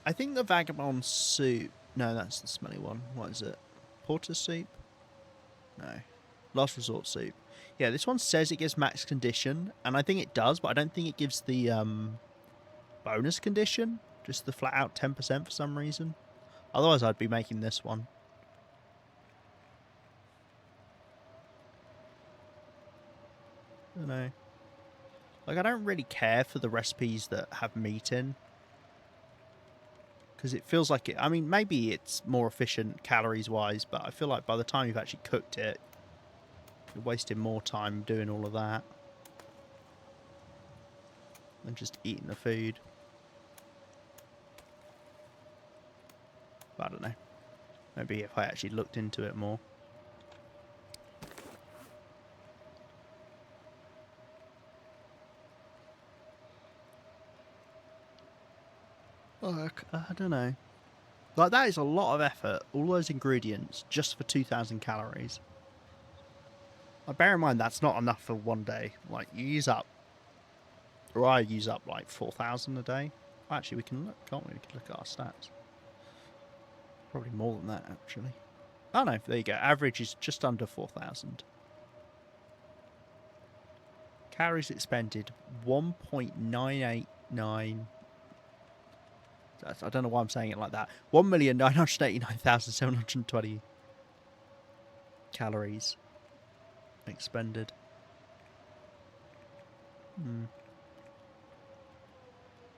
I think the vagabond soup. No, that's the smelly one. What is it? Porter soup? No. Last resort soup. Yeah, this one says it gives max condition, and I think it does, but I don't think it gives the bonus condition. Just the flat out 10% for some reason. Otherwise, I'd be making this one. I don't know. Like, I don't really care for the recipes that have meat in. Because it feels like it... I mean, maybe it's more efficient calories-wise, but I feel like by the time you've actually cooked it, you're wasting more time doing all of that than just eating the food. But I don't know. Maybe if I actually looked into it more. Look, I don't know. Like, that is a lot of effort. All those ingredients just for 2,000 calories. Like, bear in mind, that's not enough for one day. Like, you use up... Or I use up, like, 4,000 a day. Actually, we can look, can't we? We can look at our stats. Probably more than that, actually. Oh, no, there you go. Average is just under 4,000. Calories expended, 1.989... I don't know why I'm saying it like that. 1,989,720 calories expended.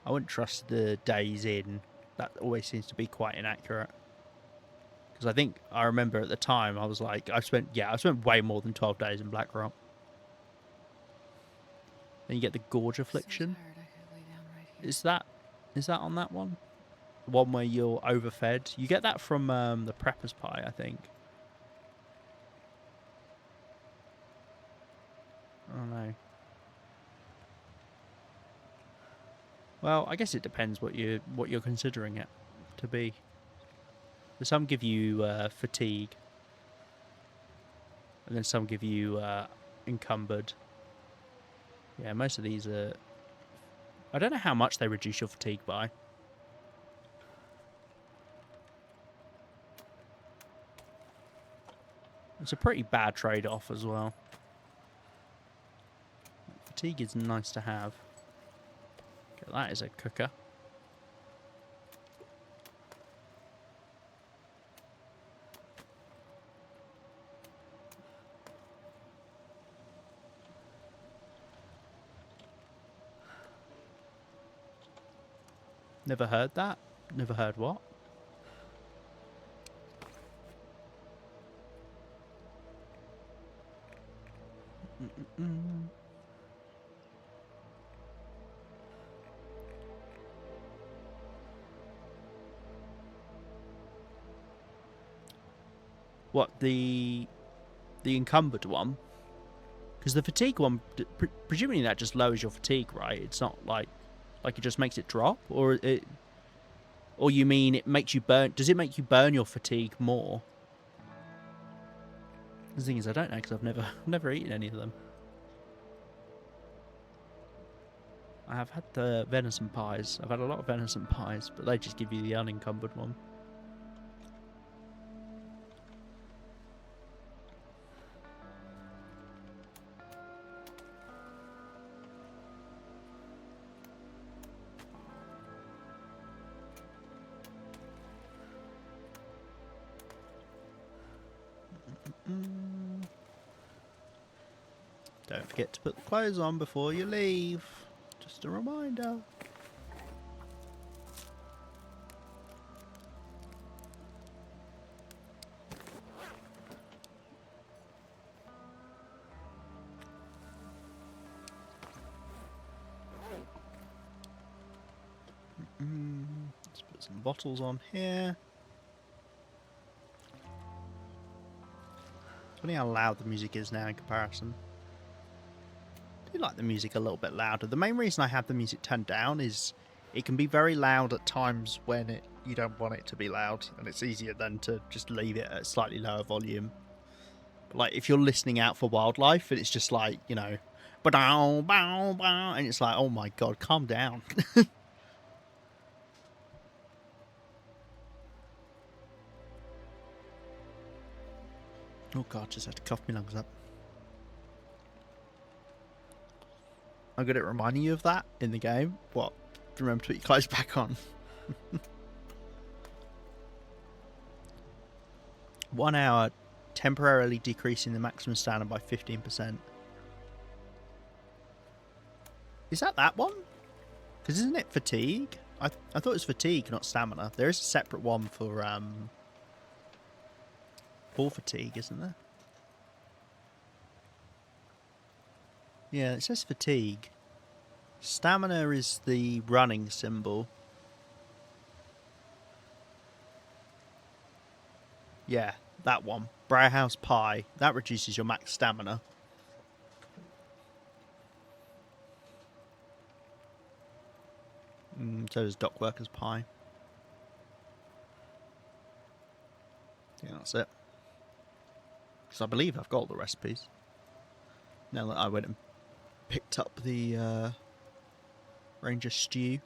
I wouldn't trust the days in. That always seems to be quite inaccurate. Because I remember at the time I was like, I spent way more than 12 days in Blackrock. Then you get the gorge affliction. So tired, I could lay down right here. Is that on that one? The one where you're overfed. You get that from the prepper's pie, I think. I don't know. Well, I guess it depends what you're considering it to be. Some give you fatigue, and then some give you encumbered. Yeah, most of these are... I don't know how much they reduce your fatigue by. It's a pretty bad trade-off as well. Fatigue is nice to have. Okay, that is a cooker. Never heard that? Never heard what? What, the encumbered one? Because the fatigue one, presumably that just lowers your fatigue, right? It's not like it just makes it drop, or you mean it makes you burn? Does it make you burn your fatigue more? The thing is, I don't know because I've never eaten any of them. I have had the venison pies. I've had a lot of venison pies, but they just give you the unencumbered one. Don't forget to put the clothes on before you leave. Just a reminder. Let's put some bottles on here. Funny how loud the music is now in comparison. I do like the music a little bit louder. The main reason I have the music turned down is it can be very loud at times when you don't want it to be loud, and it's easier then to just leave it at slightly lower volume. But like if you're listening out for wildlife and it's just like, you know, bow bow bow, and it's like, oh my god, calm down. Oh god, just had to cough my lungs up. I'm good at reminding you of that in the game. What? Remember to put your clothes back on. 1 hour, temporarily decreasing the maximum stamina by 15%. Is that one? Because isn't it fatigue? I thought it was fatigue, not stamina. There is a separate one for fatigue, isn't there? Yeah, it says fatigue. Stamina is the running symbol. Yeah, that one. Browhouse Pie. That reduces your max stamina. So does Dockworker's Pie. Yeah, that's it. Because I believe I've got all the recipes. Now that I went and picked up the Ranger Stew.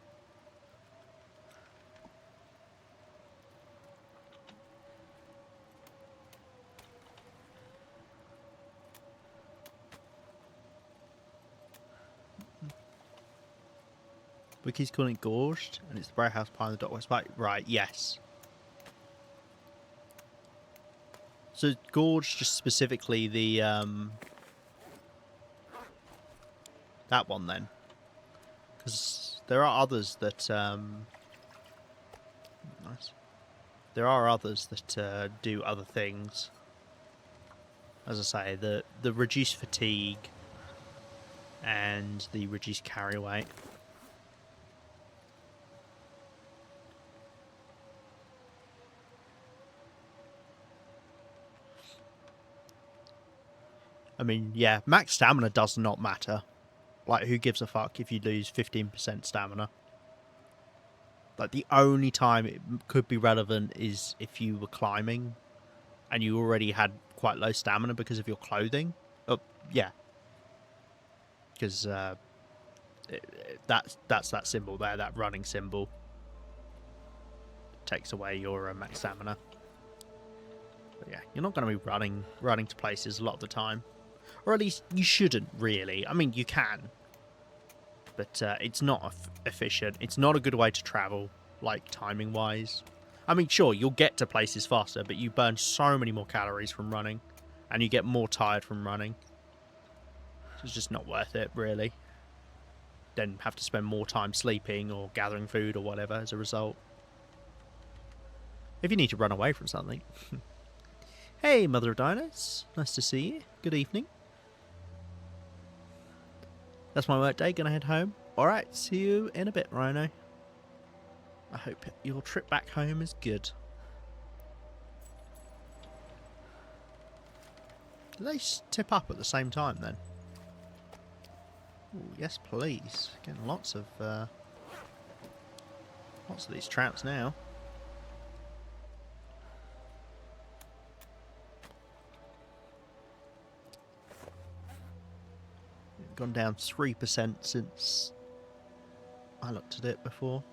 Wiki's calling it gorged, and it's the Browhouse Pie and the Dockwest Pie. Right, yes. So gorged just specifically the that one then, because there are others that nice. There are others that do other things. As I say, the reduced fatigue and the reduced carry weight. I mean, yeah, max stamina does not matter. Like, who gives a fuck if you lose 15% stamina? Like, the only time it could be relevant is if you were climbing and you already had quite low stamina because of your clothing. Oh, yeah. Because that's that symbol there, that running symbol. Takes away your max stamina. But yeah, you're not going to be running to places a lot of the time. Or at least you shouldn't, really. I mean, you can. But it's not efficient. It's not a good way to travel, like, timing-wise. I mean, sure, you'll get to places faster, but you burn so many more calories from running. And you get more tired from running. So it's just not worth it, really. Then have to spend more time sleeping or gathering food or whatever as a result. If you need to run away from something. Hey, Mother of Dinos. Nice to see you. Good evening. That's my work day. Gonna head home. Alright, see you in a bit, Rhino. I hope your trip back home is good. Do they tip up at the same time then? Ooh, yes, please. Getting lots of these trouts now. Gone down 3% since I looked at it before.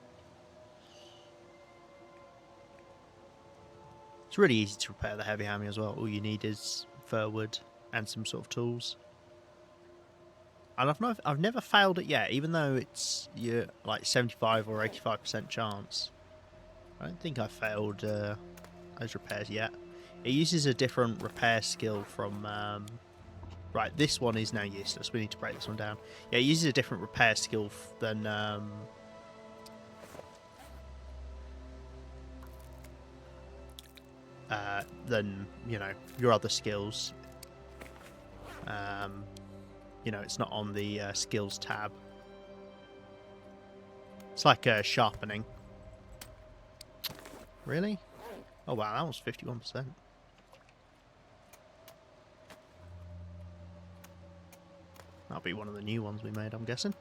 It's really easy to repair the heavy hammer as well. All you need is fir wood and some sort of tools. And I've never failed it yet, even though it's like 75 or 85% chance. I don't think I failed those repairs yet. It uses a different repair skill from... right, this one is now useless. We need to break this one down. Yeah, it uses a different repair skill than... you know, your other skills. You know, it's not on the skills tab. It's like sharpening. Really? Oh wow, that was 51%. That'll be one of the new ones we made, I'm guessing.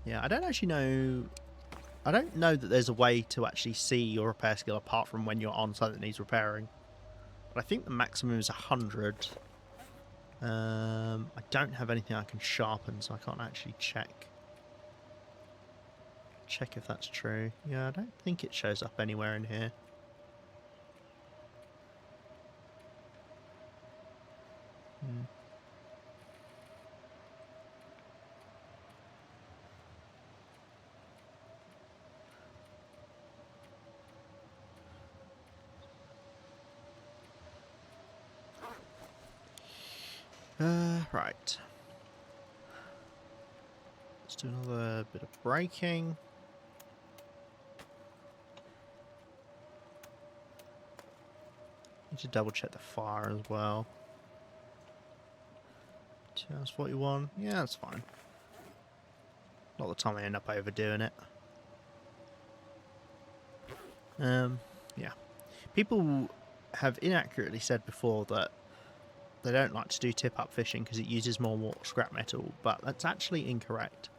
Yeah, I don't actually know... I don't know that there's a way to actually see your repair skill apart from when you're on something that needs repairing. But I think the maximum is 100. I don't have anything I can sharpen, so I can't actually check if that's true. Yeah, I don't think it shows up anywhere in here. Right. Let's do another bit of braking. Need to double check the fire as well. 2 hours 41. Yeah, that's fine. Not the time I end up overdoing it. Yeah. People have inaccurately said before that they don't like to do tip-up fishing because it uses more scrap metal, but that's actually incorrect.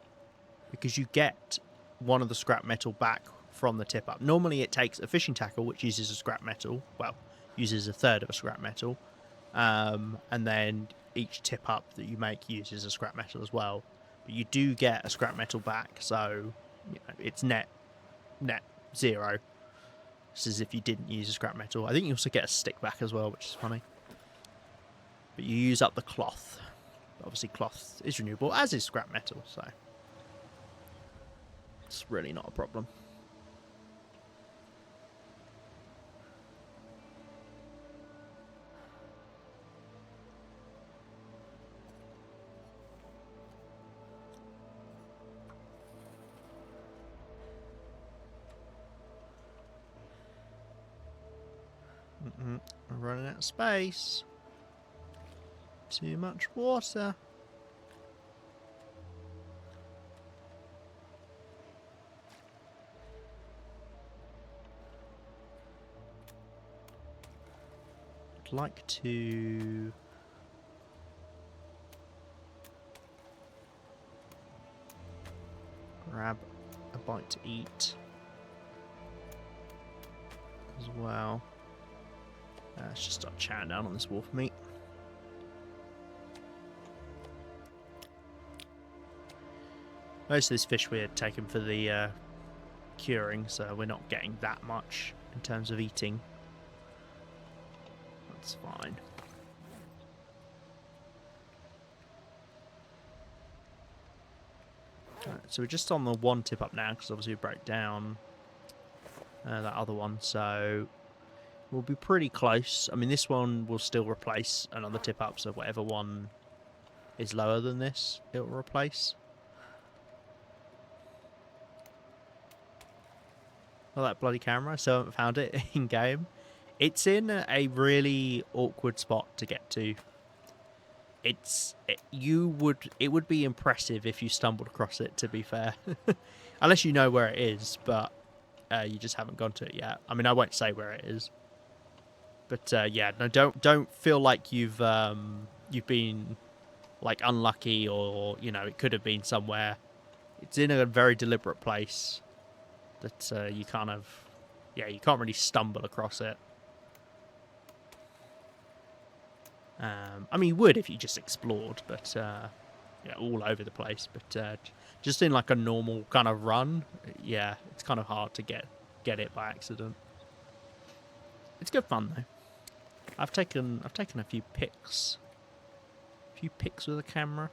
Because you get one of the scrap metal back from the tip-up. Normally it takes a fishing tackle, which uses a scrap metal, well, uses a third of a scrap metal, and then each tip-up that you make uses a scrap metal as well. But you do get a scrap metal back, so you know, it's net zero. This is if you didn't use a scrap metal. I think you also get a stick back as well, which is funny. But you use up the cloth. Obviously cloth is renewable, as is scrap metal, so it's really not a problem. We're running out of space. Too much water. I'd like to grab a bite to eat as well. Let's just start chowing down on this wolf meat. Most of this fish we're taking for the curing, so we're not getting that much in terms of eating. That's fine. Right, so we're just on the one tip up now, because obviously we broke down that other one, so we'll be pretty close. I mean, this one will still replace another tip up, so whatever one is lower than this, it will replace. Oh, that bloody camera. I still haven't found it in game. It's in a really awkward spot to get to. It would be impressive if you stumbled across it, to be fair. Unless you know where it is, but you just haven't gone to it yet. I mean, I won't say where it is. But yeah, no, don't feel like you've you've been like unlucky, or you know, it could have been somewhere. It's in a very deliberate place that you kind of, yeah, you can't really stumble across it. I mean, you would if you just explored, but yeah, all over the place. But just in like a normal kind of run, yeah, it's kind of hard to get it by accident. It's good fun though. I've taken a few pics. With a camera.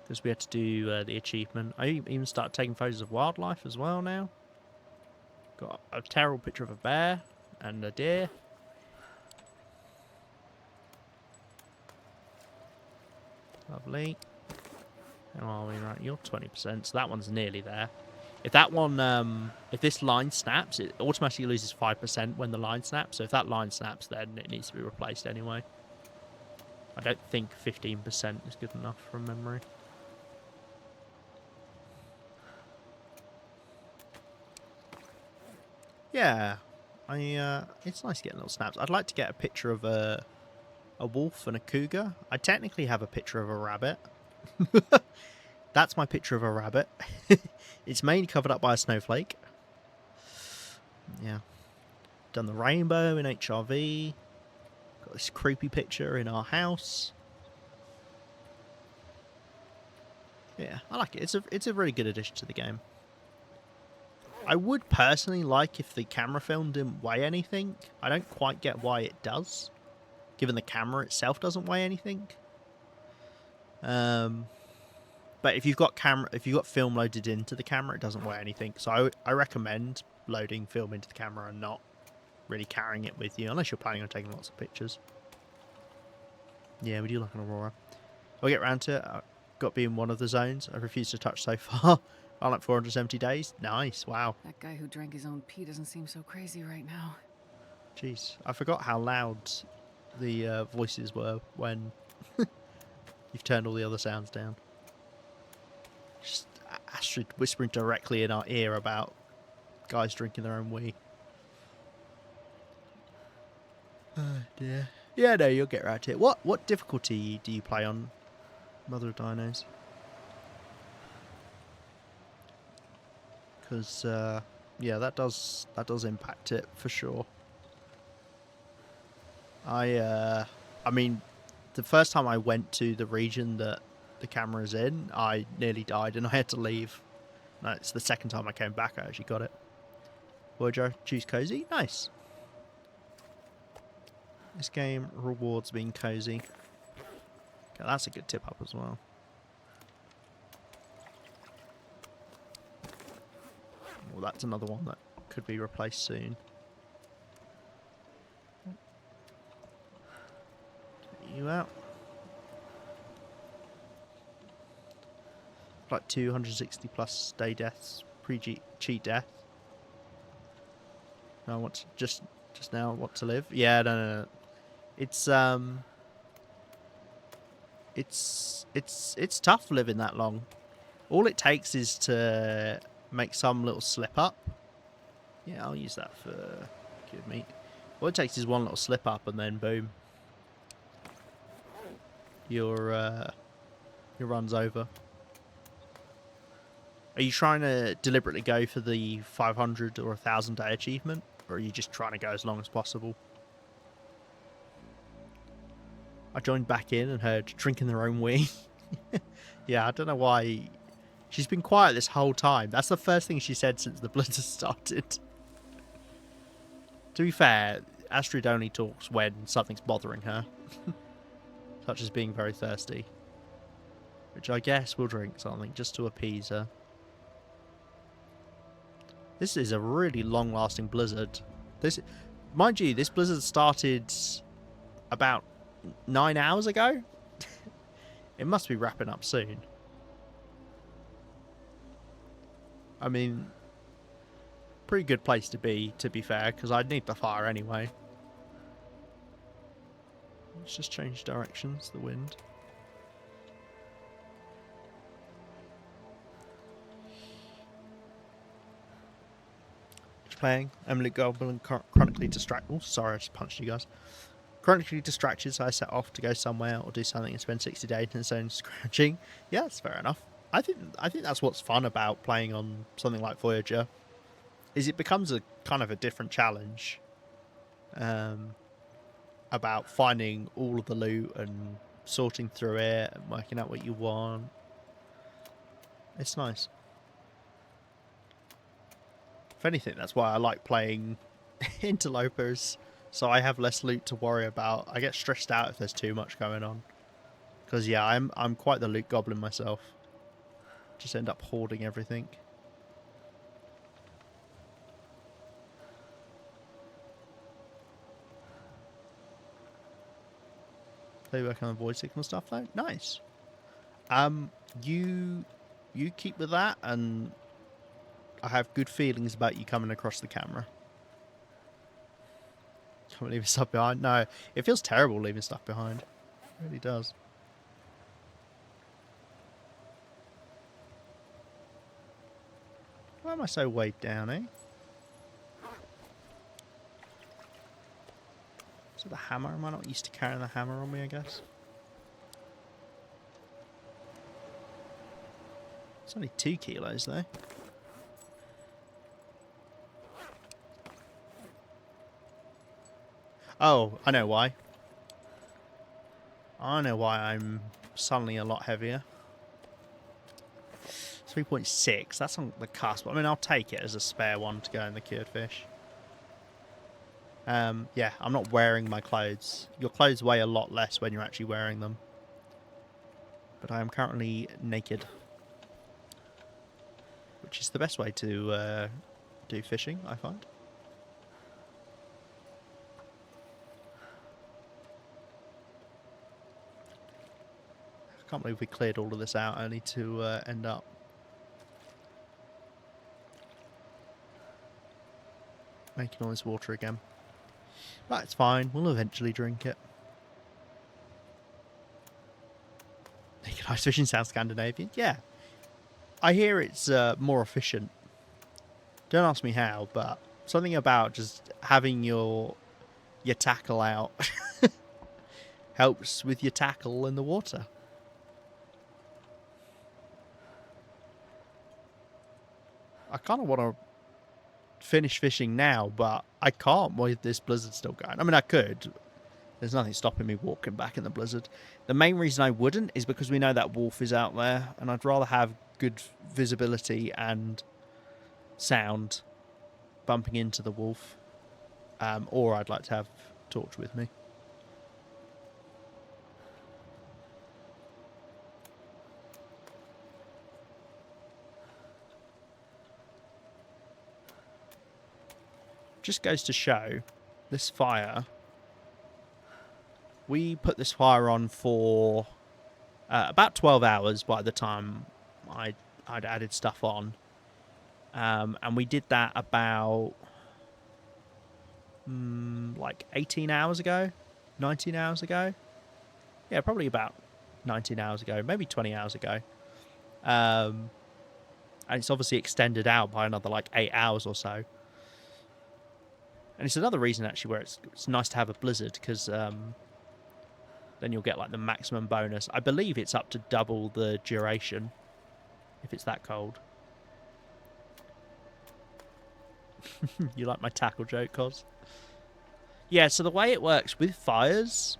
Because we had to do the achievement. I even started taking photos of wildlife as well now. Got a terrible picture of a bear and a deer. Lovely. How are we? Right, you're 20%, so that one's nearly there. If that one, if this line snaps, it automatically loses 5% when the line snaps. So if that line snaps, then it needs to be replaced anyway. I don't think 15% is good enough from memory. Yeah, it's nice getting little snaps. I'd like to get a picture of a wolf and a cougar. I technically have a picture of a rabbit. That's my picture of a rabbit. It's mainly covered up by a snowflake. Yeah. Done the rainbow in HRV. Got this creepy picture in our house. Yeah, I like it. It's a really good addition to the game. I would personally like if the camera film didn't weigh anything. I don't quite get why it does, given the camera itself doesn't weigh anything. But if you've got film loaded into the camera, it doesn't weigh anything. So I recommend loading film into the camera and not really carrying it with you, unless you're planning on taking lots of pictures. Yeah, we do like an aurora. I'll get around to it. I've got to be in one of the zones I've refused to touch so far. I'm like 470 days. Nice, wow. That guy who drank his own pee doesn't seem so crazy right now. Jeez, I forgot how loud the voices were when you've turned all the other sounds down. Just Astrid whispering directly in our ear about guys drinking their own wee. Oh dear. Yeah, no, you'll get right to it. What difficulty do you play on Mother of Dinos? Because yeah, that does impact it for sure. I mean, the first time I went to the region that the camera's in, I nearly died and I had to leave. No, it's the second time I came back I actually got it. Would you choose cozy? Nice. This game rewards being cozy. Okay, that's a good tip up as well. Well, that's another one that could be replaced soon. Get you out. Like 260 plus day deaths, pre-cheat death. No, I want to just now want to live. Yeah, no. It's tough living that long. All it takes is to make some little slip up. Yeah, I'll use that for good meat. All it takes is one little slip up, and then boom, your run's over. Are you trying to deliberately go for the 500 or 1,000 day achievement, or are you just trying to go as long as possible? I joined back in and heard drinking their own wee. Yeah, I don't know why. She's been quiet this whole time. That's the first thing she said since the blizzard started. To be fair, Astrid only talks when something's bothering her. Such as being very thirsty. Which I guess will drink something just to appease her. This is a really long-lasting blizzard. Mind you, this blizzard started about 9 hours ago. It must be wrapping up soon. I mean, pretty good place to be fair, because I'd need the fire anyway. Let's just change directions, the wind. Playing Emily Goblin Chronically Distract. Oh, sorry, I just punched you guys. chronically distracted, so I set off to go somewhere or do something and spend 60 days in its own scratching. Yeah, that's fair enough. I think that's what's fun about playing on something like Voyager, is it becomes a kind of a different challenge. About finding all of the loot and sorting through it and working out what you want. It's nice. If anything, that's why I like playing Interlopers, so I have less loot to worry about. I get stressed out if there's too much going on. Because yeah, I'm quite the loot goblin myself. Just end up hoarding everything. They work on the void signal stuff though. Nice. You keep with that, and I have good feelings about you coming across the camera. Can't leave stuff behind. No, it feels terrible leaving stuff behind. It really does. Why am I so weighed down, eh? Is it the hammer? Am I not used to carrying the hammer on me, I guess? It's only 2 kilos, though. Oh, I know why. I know why I'm suddenly a lot heavier. 3.6, that's on the cusp. I mean, I'll take it as a spare one to go in the cured fish. Yeah, I'm not wearing my clothes. Your clothes weigh a lot less when you're actually wearing them. But I am currently naked. Which is the best way to do fishing, I find. I can't believe we cleared all of this out only to end up making all this water again. But it's fine, we'll eventually drink it. Naked ice fishing sounds Scandinavian. Yeah. I hear it's more efficient. Don't ask me how, but something about just having your tackle out helps with your tackle in the water. I kind of want to finish fishing now, but I can't with this blizzard still going. I mean, I could. There's nothing stopping me walking back in the blizzard. The main reason I wouldn't is because we know that wolf is out there, and I'd rather have good visibility and sound bumping into the wolf. Or I'd like to have torch with me. Just goes to show this fire. We put this fire on for about 12 hours by the time I'd added stuff on. And we did that about like 18 hours ago, 19 hours ago. Yeah, probably about 19 hours ago, maybe 20 hours ago. And it's obviously extended out by another like 8 hours or so. And it's another reason actually where it's nice to have a blizzard, because then you'll get like the maximum bonus. I believe it's up to double the duration if it's that cold. You like my tackle joke, Cos? Yeah, so the way it works with fires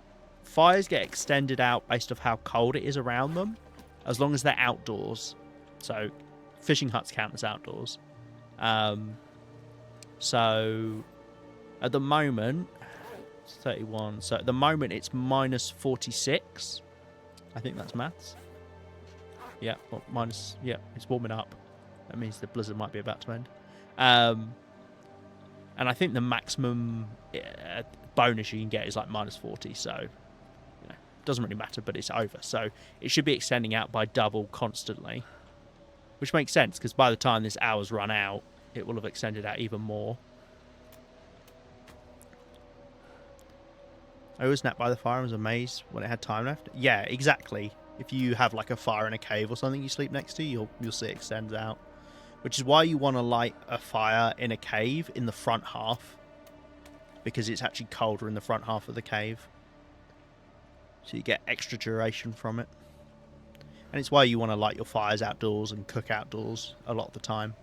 get extended out based off how cold it is around them, as long as they're outdoors. So fishing huts count as outdoors. So at the moment, it's 31. So at the moment, it's minus 46. I think that's maths. Yeah, well, minus. Yeah, it's warming up. That means the blizzard might be about to end. And I think the maximum bonus you can get is like minus 40. So, you know, doesn't really matter, but it's over. So it should be extending out by double constantly, which makes sense because by the time this hour's run out, it will have extended out even more. I was napped by the fire and was amazed when it had time left. Yeah, exactly. If you have like a fire in a cave or something you sleep next to, you'll see it extends out. Which is why you want to light a fire in a cave in the front half. because it's actually colder in the front half of the cave. So you get extra duration from it. And it's why you want to light your fires outdoors and cook outdoors a lot of the time.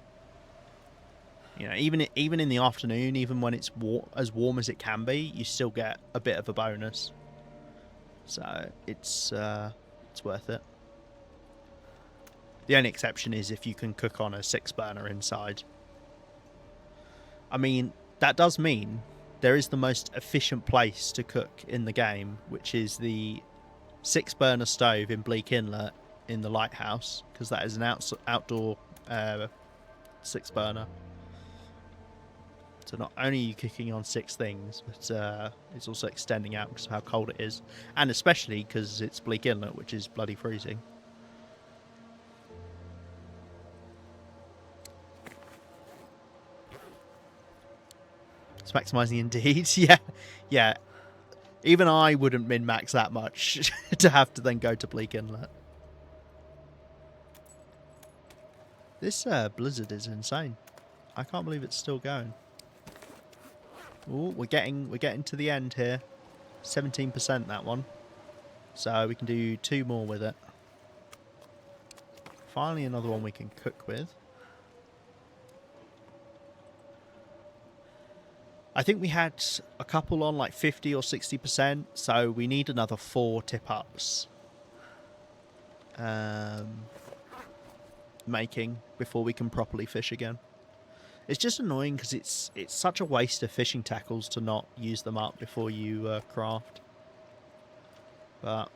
You know, even in the afternoon, even when it's as warm as it can be, you still get a bit of a bonus. So it's worth it. The only exception is if you can cook on a 6-burner inside. I mean, that does mean there is the most efficient place to cook in the game, which is the 6-burner stove in Bleak Inlet in the lighthouse, because that is an outdoor 6-burner. So not only are you cooking on 6 things, but it's also extending out because of how cold it is. And especially because it's Bleak Inlet, which is bloody freezing. It's maximising indeed. Yeah. Even I wouldn't min-max that much to have to then go to Bleak Inlet. This blizzard is insane. I can't believe it's still going. Oh, we're getting to the end here. 17% that one. So we can do 2 more with it. Finally another one we can cook with. I think we had a couple on like 50 or 60%, so we need another 4 tip-ups making before we can properly fish again. It's just annoying because it's such a waste of fishing tackles to not use them up before you craft. But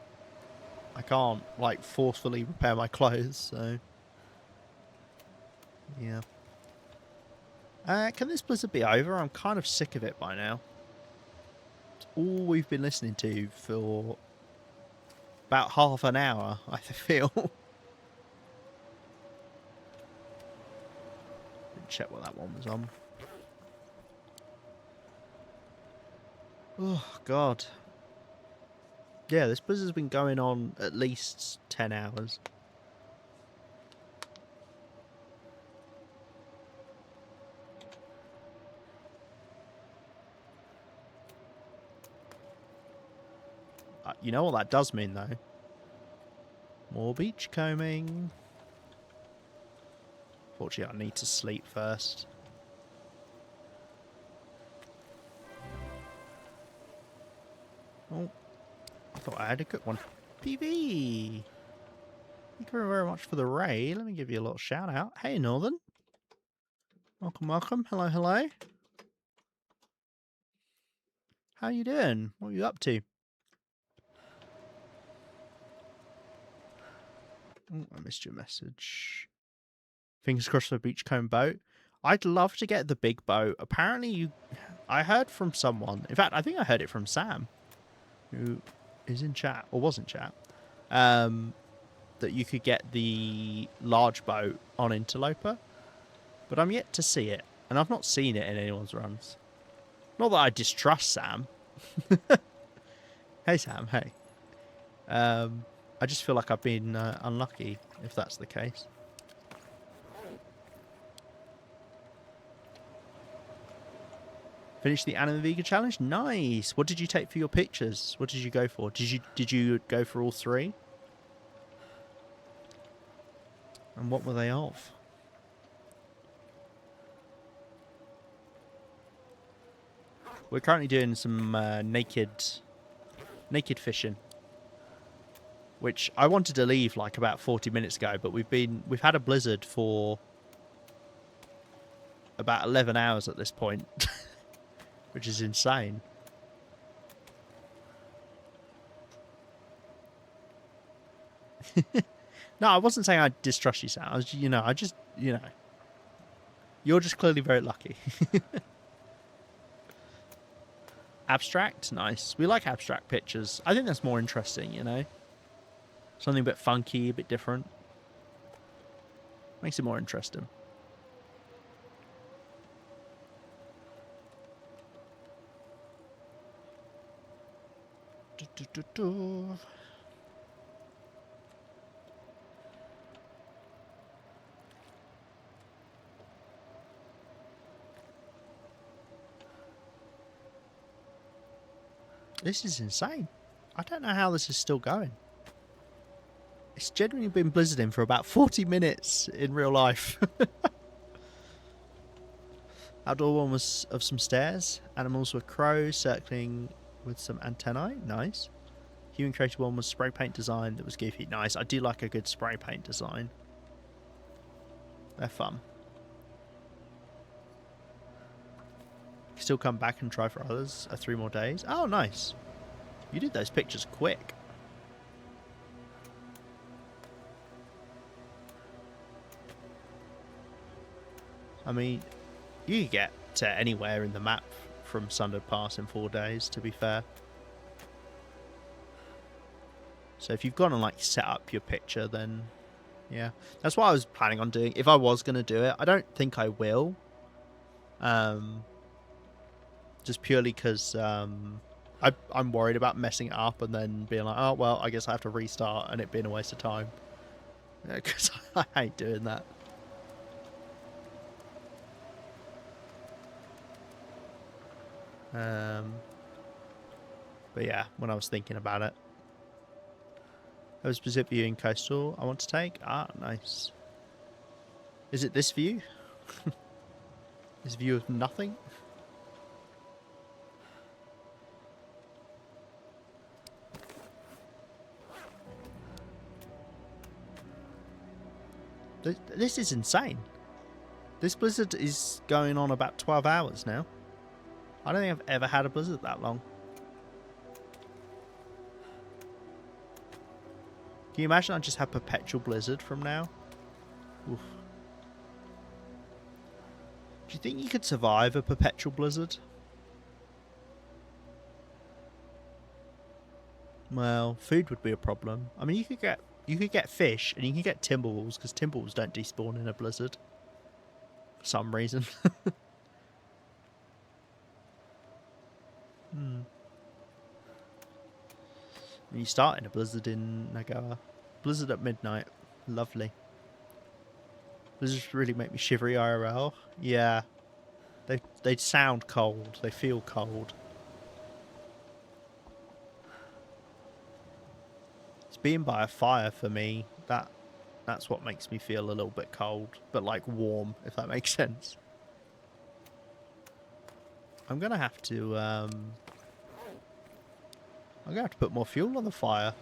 I can't like forcefully repair my clothes, so yeah. Can this blizzard be over? I'm kind of sick of it by now. It's all we've been listening to for about half an hour, I feel. Check what that one was on. Oh, God. Yeah, this blizzard's been going on at least 10 hours. You know what that does mean, though? More beachcombing. Fortunately, I need to sleep first. Oh, I thought I had a good one. PV! Thank you very much for the raid. Let me give you a little shout out. Hey, Northern. Welcome, welcome. Hello, hello. How you doing? What are you up to? Oh, I missed your message. Fingers crossed for the beachcomb boat. I'd love to get the big boat. Apparently, I heard from someone. In fact, I think I heard it from Sam, who is in chat, or was in chat, that you could get the large boat on Interloper. But I'm yet to see it, and I've not seen it in anyone's runs. Not that I distrust Sam. Hey, Sam, hey. I just feel like I've been unlucky, if that's the case. Finish the Anna Vega challenge? Nice! What did you take for your pictures? What did you go for? Did you go for all 3? And what were they of? We're currently doing some naked fishing, which I wanted to leave like about 40 minutes ago, but we've had a blizzard for about 11 hours at this point, which is insane. No, I wasn't saying I distrust you, Sam. I was, you're just clearly very lucky. Abstract? Nice. We like abstract pictures. I think that's more interesting, you know? Something a bit funky, a bit different. Makes it more interesting. This is insane. I don't know how this is still going. It's genuinely been blizzarding for about 40 minutes in real life. Outdoor one was of some stairs. Animals were crows circling with some antennae. Nice. Human created one was spray paint design that was goofy. Nice. I do like a good spray paint design. They're fun. Still come back and try for others. 3 more days. Oh, nice. You did those pictures quick. I mean, you could get to anywhere in the map from Sundered Pass in 4 days, to be fair. So if you've gone and like set up your picture, then yeah. That's what I was planning on doing. If I was going to do it, I don't think I will. Just purely because I'm worried about messing it up and then being like, oh, well, I guess I have to restart and it being a waste of time. Because I hate doing that. But yeah, when I was thinking about it, there was a specific view in Coastal I want to take. Ah, nice. Is it this view? This view of nothing? This is insane. This blizzard is going on about 12 hours now. I don't think I've ever had a blizzard that long. Can you imagine I just have perpetual blizzard from now? Oof. Do you think you could survive a perpetual blizzard? Well, food would be a problem. I mean, you could get fish and you can get timberwolves because timberwolves don't despawn in a blizzard for some reason. You start in a blizzard in Nagawa. Blizzard at midnight. Lovely. Blizzards really make me shivery IRL. Yeah. They sound cold. They feel cold. It's being by a fire for me. That's what makes me feel a little bit cold. But like warm, if that makes sense. I'm gonna have to put more fuel on the fire.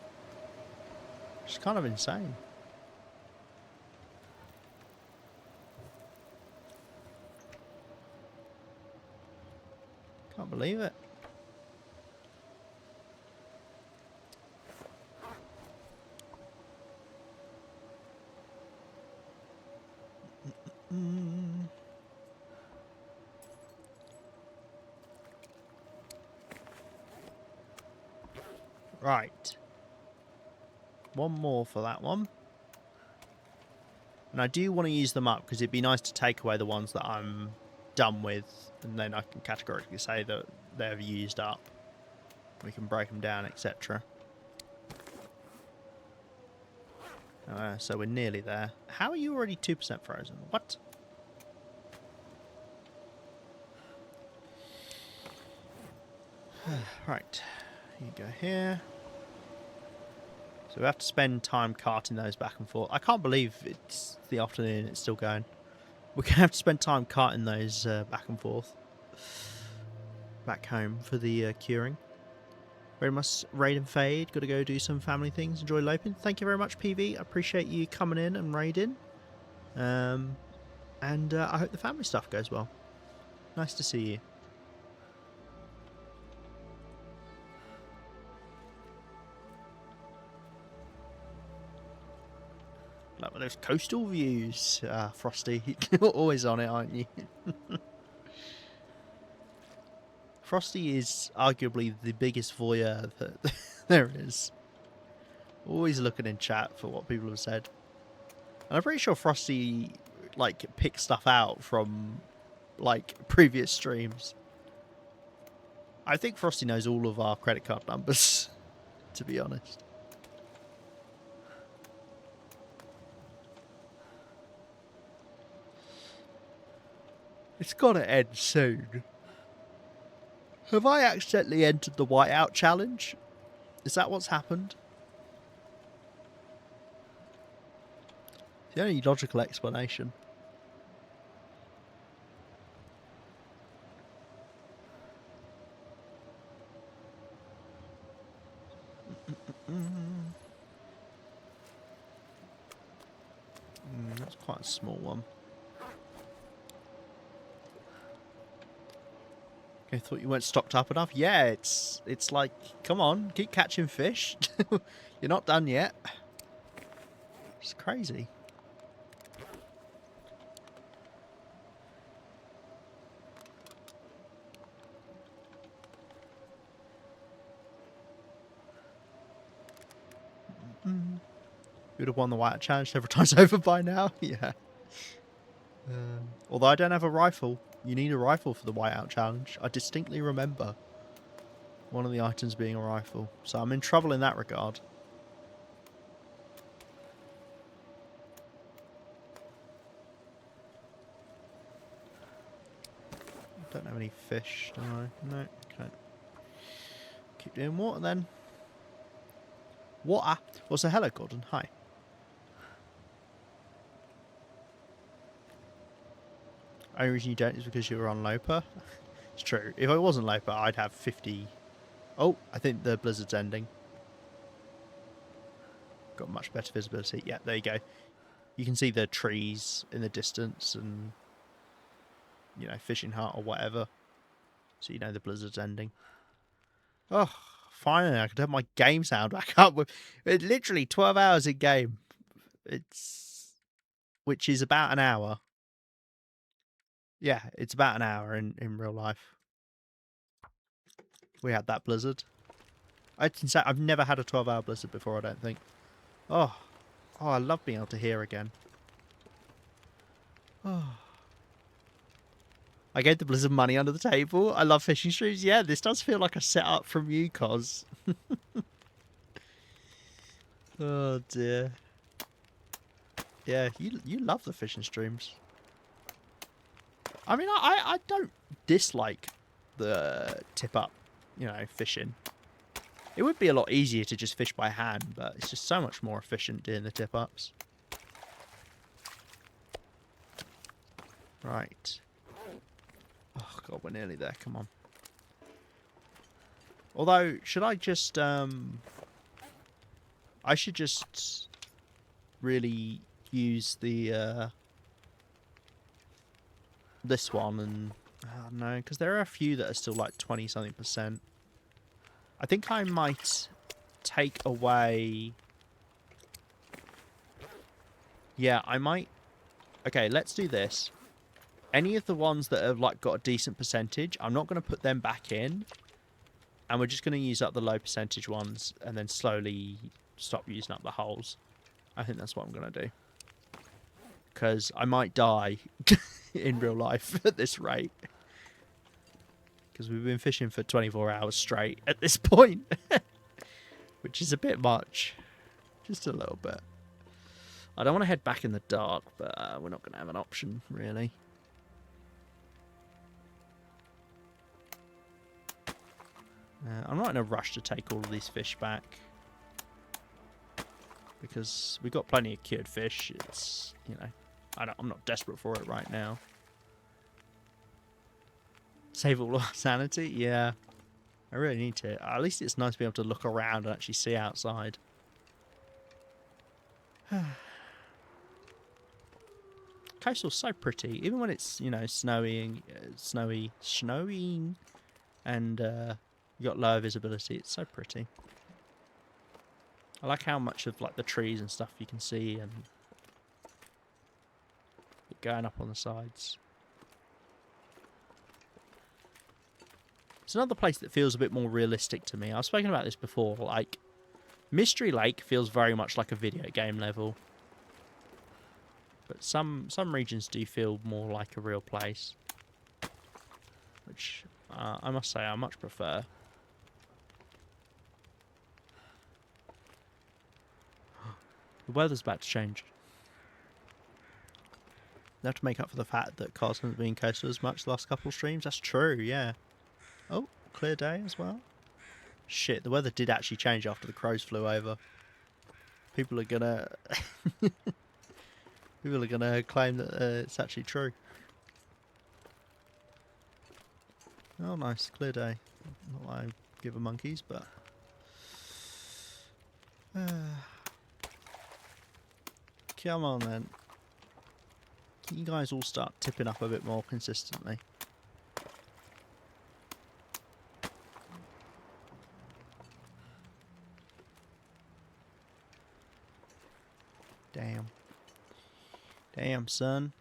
It's kind of insane. Can't believe it. Right. One more for that one. And I do want to use them up because it'd be nice to take away the ones that I'm done with, and then I can categorically say that they're used up. We can break them down, etc. So we're nearly there. How are you already 2% frozen? What? Right. You go here. So we have to spend time carting those back and forth. I can't believe it's the afternoon, it's still going. We're going to have to spend time carting those back and forth. Back home for the curing. Very much raid and fade. Got to go do some family things. Enjoy Lopin. Thank you very much, PV. I appreciate you coming in and raiding. And I hope the family stuff goes well. Nice to see you. Like those coastal views, Frosty. You're always on it, aren't you? Frosty is arguably the biggest voyeur that there is. Always looking in chat for what people have said. And I'm pretty sure Frosty, like, picks stuff out from, like, previous streams. I think Frosty knows all of our credit card numbers, to be honest. It's gotta end soon. Have I accidentally entered the whiteout challenge? Is that what's happened? The only logical explanation. That's quite a small one. I thought you weren't stocked up enough. Yeah, it's like, come on, keep catching fish. You're not done yet. It's crazy. You would have won the white challenge several times over by now. Yeah. Although I don't have a rifle. You need a rifle for the whiteout challenge. I distinctly remember one of the items being a rifle. So I'm in trouble in that regard. Don't have any fish, do I? No. Okay. Keep doing water then. Water? Well, so hello, Gordon. Hi. Only reason you don't is because you were on Loper. It's true. If I wasn't Loper, I'd have 50. Oh, I think the blizzard's ending. Got much better visibility. Yeah, there you go. You can see the trees in the distance and, you know, fishing hut or whatever. So you know the blizzard's ending. Oh, finally I can turn my game sound back up. It's literally 12 hours in game. Which is about an hour. Yeah, it's about an hour in real life. We had that blizzard. I can say I've never had a 12-hour blizzard before, I don't think. Oh, I love being able to hear again. Oh. I gave the blizzard money under the table. I love fishing streams. Yeah, this does feel like a setup from you, Cos. Oh dear. Yeah, you love the fishing streams. I mean, I don't dislike the tip up, you know, fishing. It would be a lot easier to just fish by hand, but it's just so much more efficient doing the tip ups. Right. Oh god, we're nearly there. Come on. Although, should I just I should just really use the this one and no, because there are a few that are still like 20-something%. I think I might take away. Yeah, I might. Okay, let's do this. Any of the ones that have like got a decent percentage, I'm not going to put them back in, and we're just going to use up the low percentage ones and then slowly stop using up the holes. I think that's what I'm going to do, because I might die in real life at this rate, because we've been fishing for 24 hours straight at this point, which is a bit much, just a little bit. I don't want to head back in the dark, but we're not going to have an option really. I'm not in a rush to take all of these fish back, because we've got plenty of cured fish. It's, you know, I'm not desperate for it right now. Save all our sanity? Yeah, I really need to. At least it's nice to be able to look around and actually see outside. Coastal's so pretty, even when it's, you know, snowing, and you got lower visibility. It's so pretty. I like how much of like the trees and stuff you can see and going up on the sides. It's another place that feels a bit more realistic to me. I've spoken about this before. Like, Mystery Lake feels very much like a video game level, but some regions do feel more like a real place, which I must say I much prefer. The weather's about to change. They have to make up for the fact that Cars hasn't been coastal as much the last couple of streams. That's true, yeah. Oh, clear day as well. Shit, the weather did actually change after the crows flew over. People are gonna people are gonna claim that it's actually true. Oh, nice, clear day. Not that I give a monkeys, but come on then. Can you guys all start tipping up a bit more consistently? Damn. Damn, son.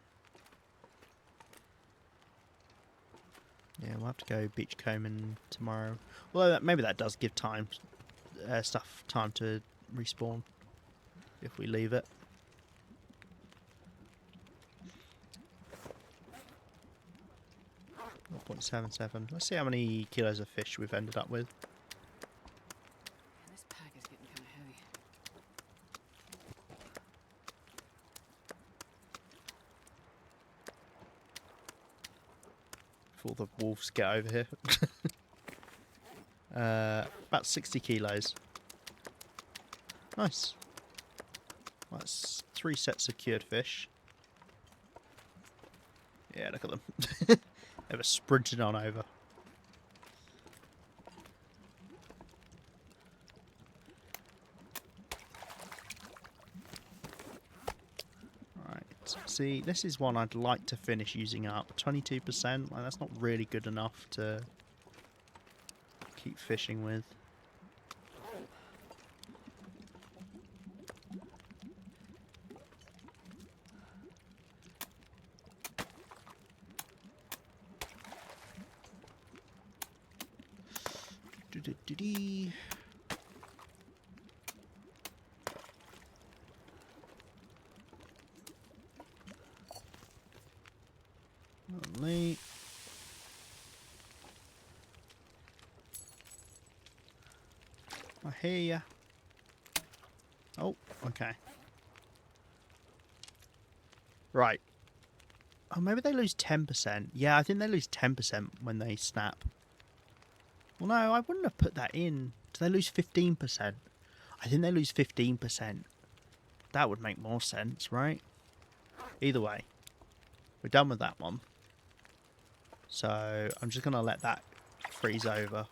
Yeah, we'll have to go beachcombing tomorrow. Well, maybe that does give time, stuff time to respawn if we leave it. .77. Let's see how many kilos of fish we've ended up with. Man, this pack is getting kind of heavy. Before the wolves get over here. About 60 kilos. Nice. That's 3 sets of cured fish. Yeah, look at them. They were sprinting on over. Right. See, this is one I'd like to finish using up. 22%. Like, that's not really good enough to keep fishing with. Do-do-do-dee. Lovely. I hear ya. Oh, okay. Right. Oh, maybe they lose 10%. Yeah, I think they lose 10% when they snap. Well, no, I wouldn't have put that in. Do they lose 15%? I think they lose 15%. That would make more sense, right? Either way, we're done with that one. So I'm just going to let that freeze over.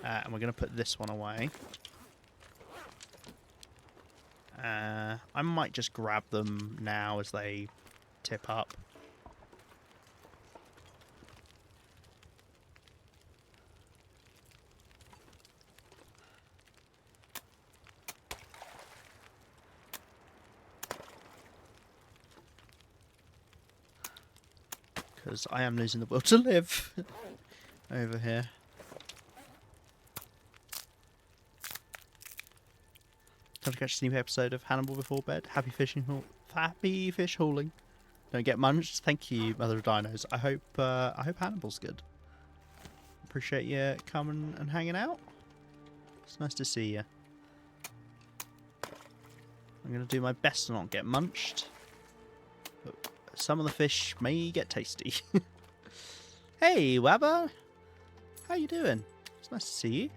And we're going to put this one away. I might just grab them now as they tip up. Because I am losing the will to live over here. Time to catch a new episode of Hannibal before bed. Happy fishing, happy fish hauling. Don't get munched. Thank you, Mother of Dinos. I hope Hannibal's good. Appreciate you coming and hanging out. It's nice to see you. I'm gonna do my best to not get munched. But some of the fish may get tasty. Hey, Wabba! How you doing? It's nice to see you.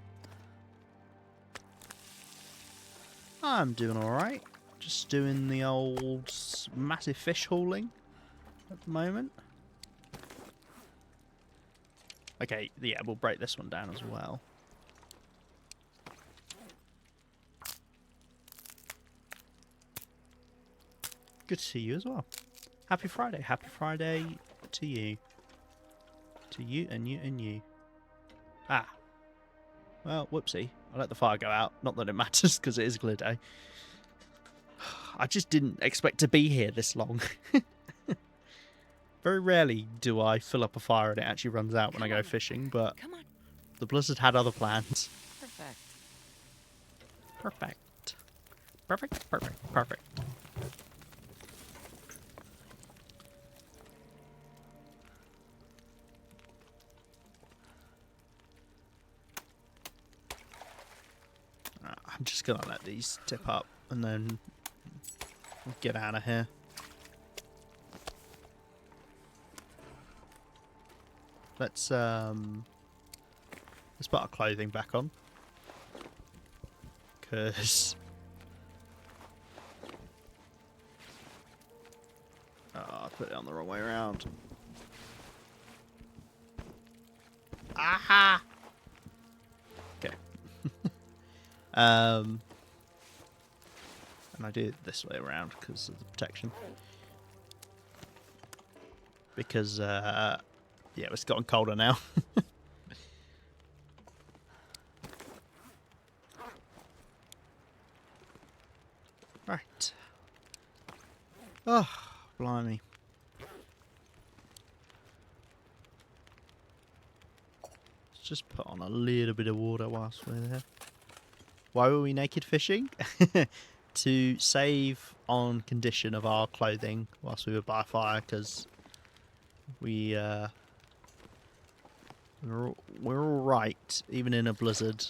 I'm doing alright. Just doing the old massive fish hauling at the moment. Okay, yeah, we'll break this one down as well. Good to see you as well. Happy Friday. Happy Friday to you. To you and you and you. Ah. Well, whoopsie. I let the fire go out. Not that it matters, because it is a clear day. I just didn't expect to be here this long. Very rarely do I fill up a fire and it actually runs out when I go fishing, but the blizzard had other plans. Perfect. Perfect. Perfect, perfect, perfect. I'm just gonna let these tip up and then we'll get out of here. Let's put our clothing back on. Cause I put it on the wrong way around. Aha! Okay. And I do it this way around because of the protection. Because yeah, it's gotten colder now. Right. Oh, blimey. Let's just put on a little bit of water whilst we're there. Why were we naked fishing? To save on condition of our clothing whilst we were by fire, because we're all right, even in a blizzard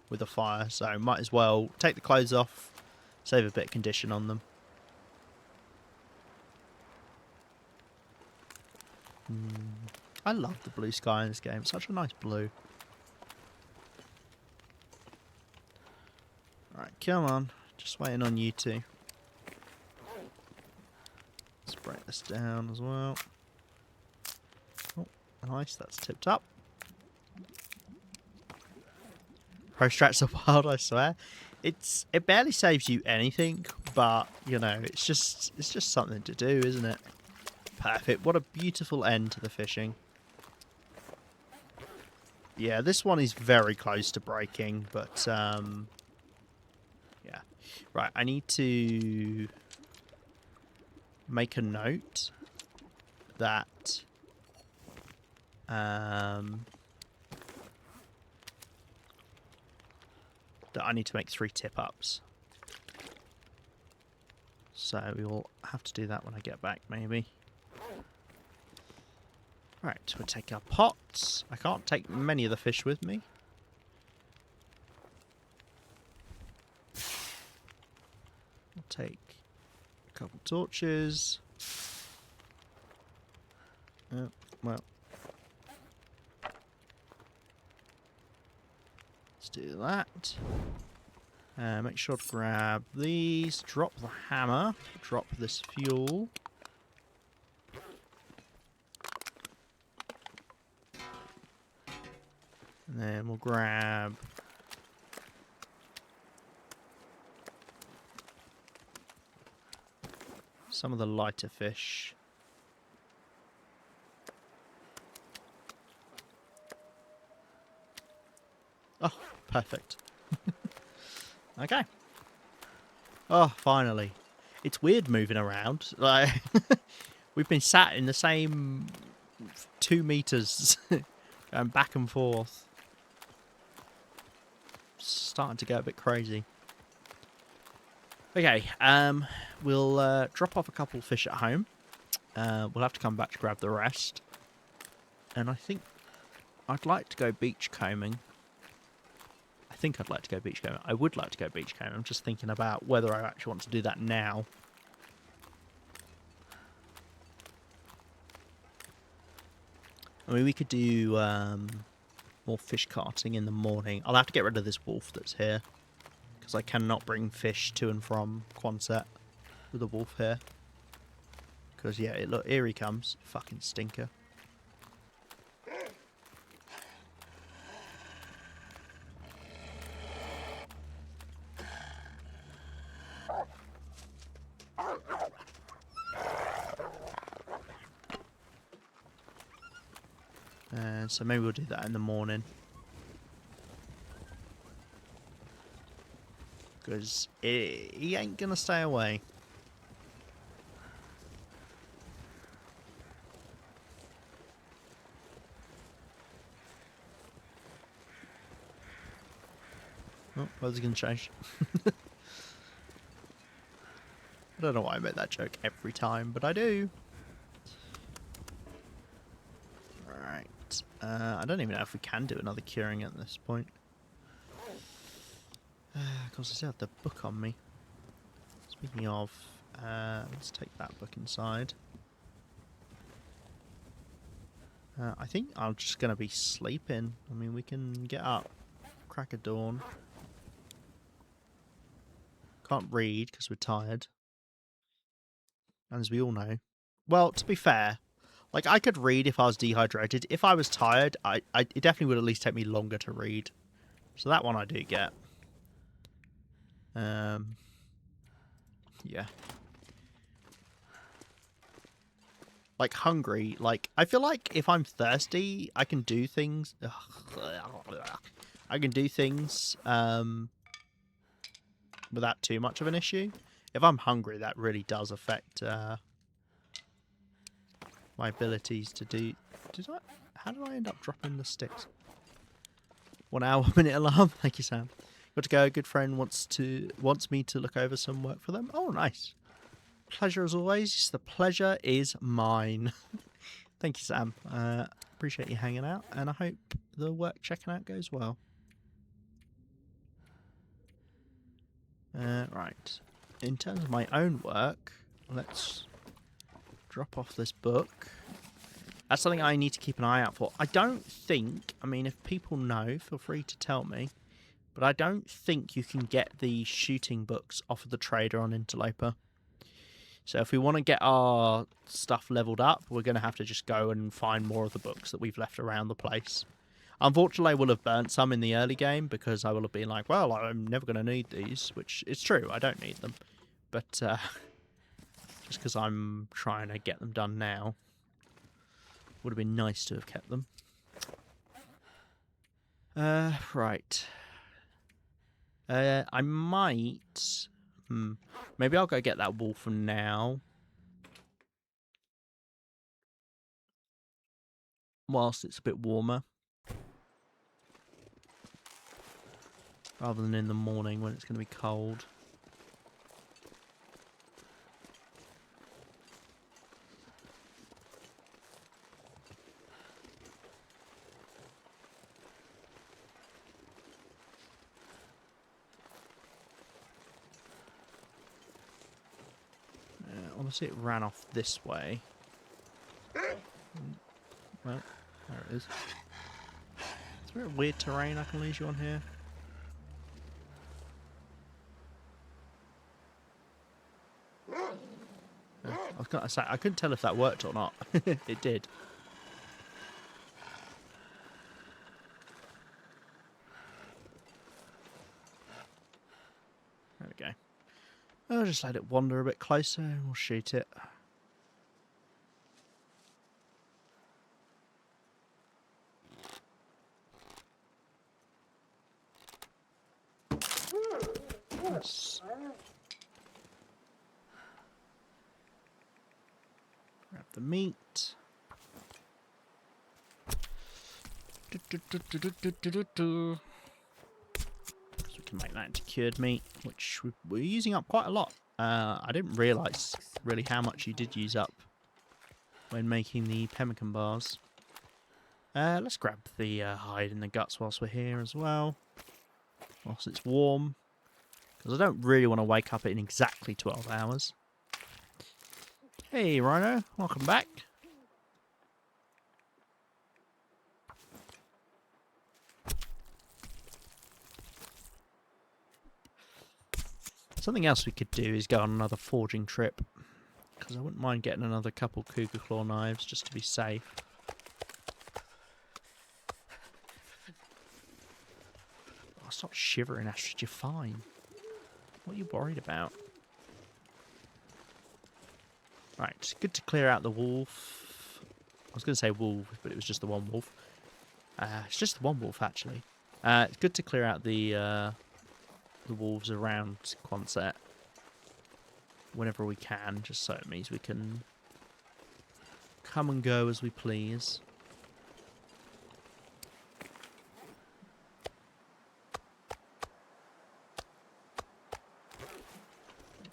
with a fire, so might as well take the clothes off, save a bit of condition on them. I love the blue sky in this game. It's such a nice blue. Alright, come on. Just waiting on you two. Let's break this down as well. Oh, nice. That's tipped up. Pro strats are wild, I swear. It barely saves you anything, but you know, it's just something to do, isn't it? Perfect. What a beautiful end to the fishing. Yeah, this one is very close to breaking, but yeah. Right, I need to make a note that that I need to make 3 tip-ups. So we will have to do that when I get back, maybe. Right, we'll take our pots. I can't take many of the fish with me. We'll take a couple torches. Well. Let's do that. Make sure to grab these. Drop the hammer. Drop this fuel. And then we'll grab some of the lighter fish. Oh, perfect. Okay. Oh, finally. It's weird moving around. Like we've been sat in the same 2 meters going back and forth. Starting to get a bit crazy. Okay, we'll drop off a couple of fish at home. We'll have to come back to grab the rest. And I think I'd like to go beach combing. I would like to go beach combing. I'm just thinking about whether I actually want to do that now. I mean, we could do more fish carting in the morning. I'll have to get rid of this wolf that's here, because I cannot bring fish to and from Quonset with a wolf here. Because, yeah, look, here he comes. Fucking stinker. And so maybe we'll do that in the morning. Because he ain't going to stay away. Oh, weather's going to change. I don't know why I make that joke every time, but I do. Right. I don't even know if we can do another curing at this point. Of course, I still have the book on me. Speaking of, let's take that book inside. I think I'm just going to be sleeping. I mean, we can get up, crack of dawn. Can't read because we're tired. As we all know. Well, to be fair, like, I could read if I was dehydrated. If I was tired, it definitely would at least take me longer to read. So that one I do get. Yeah. Like, hungry. Like, I feel like if I'm thirsty, I can do things. I can do things without too much of an issue. If I'm hungry, that really does affect my abilities to do. How did I end up dropping the sticks? 1 hour, minute alarm. Thank you, Sam. Got to go. A good friend wants me to look over some work for them. Oh, nice. Pleasure as always. The pleasure is mine. Thank you, Sam. Appreciate you hanging out, and I hope the work checking out goes well. Right. In terms of my own work, let's drop off this book. That's something I need to keep an eye out for. I don't think, I mean, if people know, feel free to tell me, but I don't think you can get the shooting books off of the trader on Interloper. So if we want to get our stuff leveled up, we're going to have to just go and find more of the books that we've left around the place. Unfortunately, I will have burnt some in the early game because I will have been like, well, I'm never going to need these, which is true. I don't need them. But just because I'm trying to get them done now, would have been nice to have kept them. Right. I might... Maybe I'll go get that wolf for now. Whilst it's a bit warmer. Rather than in the morning when it's going to be cold. Obviously it ran off this way. Well, there it is. Is there a weird terrain I can lead you on here? I was gonna say, I couldn't tell if that worked or not. It did. There we go. I'll just let it wander a bit closer and we'll shoot it. Yes. Grab the meat. So we can make that into cured meat, which we're using up quite a lot. I didn't realise really how much you did use up when making the pemmican bars. Let's grab the hide and the guts whilst we're here as well. Whilst it's warm. Because I don't really want to wake up in exactly 12 hours. Hey, Rhino. Welcome back. Something else we could do is go on another forging trip. Because I wouldn't mind getting another couple cougar claw knives just to be safe. Oh, stop shivering, Astrid. You're fine. What are you worried about? Right, good to clear out the wolf. I was going to say wolf, but it was just the one wolf. It's just the one wolf, actually. It's good to clear out the wolves around Quonset whenever we can, just so it means we can come and go as we please.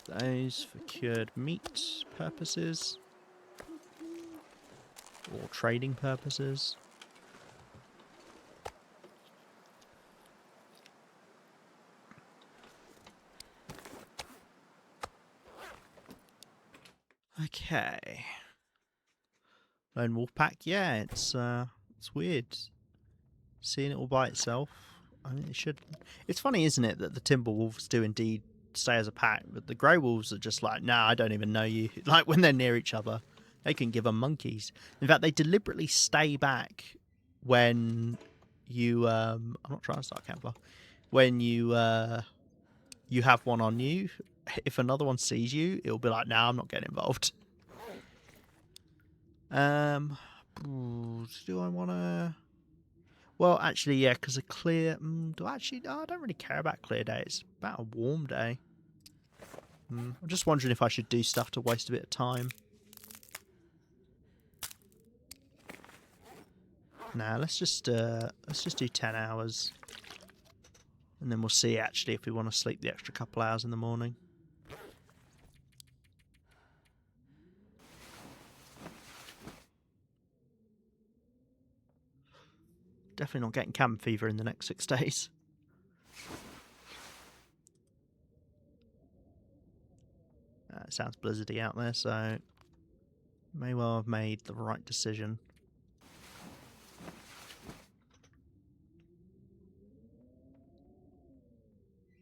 Those for cured meat purposes or trading purposes. Okay. Lone wolf pack. Yeah, it's weird seeing it all by itself. I mean, it should. It's funny, isn't it, that the timber wolves do indeed stay as a pack, but the grey wolves are just like, nah, I don't even know you. Like when they're near each other, they can give them monkeys. In fact, they deliberately stay back when you. I'm not trying to start a campfire. When you you have one on you, if another one sees you, it'll be like, nah, I'm not getting involved. Do I want to? Well, actually, yeah, because a clear. I don't really care about clear days. It's about a warm day. I'm just wondering if I should do stuff to waste a bit of time. Nah, let's just do 10 hours, and then we'll see actually if we want to sleep the extra couple hours in the morning. Definitely not getting cabin fever in the next 6 days. It sounds blizzardy out there, so may well have made the right decision.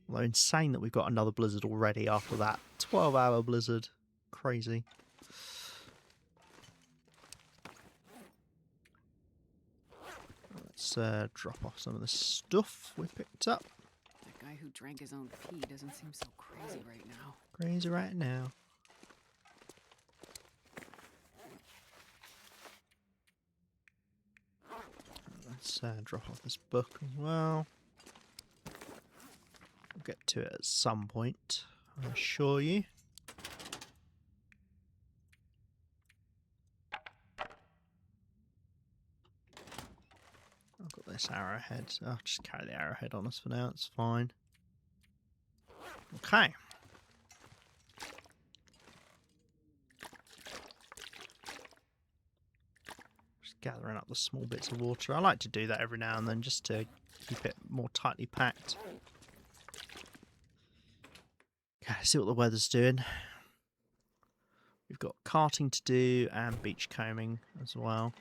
Although insane that we've got another blizzard already after that 12-hour blizzard. Crazy. Let's drop off some of the stuff we picked up. That guy who drank his own pee doesn't seem so crazy right now. Crazy right now. Let's drop off this book as well. We'll get to it at some point, I assure you. I've got this arrowhead. I'll just carry the arrowhead on us for now, it's fine. Okay. Just gathering up the small bits of water. I like to do that every now and then just to keep it more tightly packed. Okay, see what the weather's doing. We've got carting to do and beach combing as well.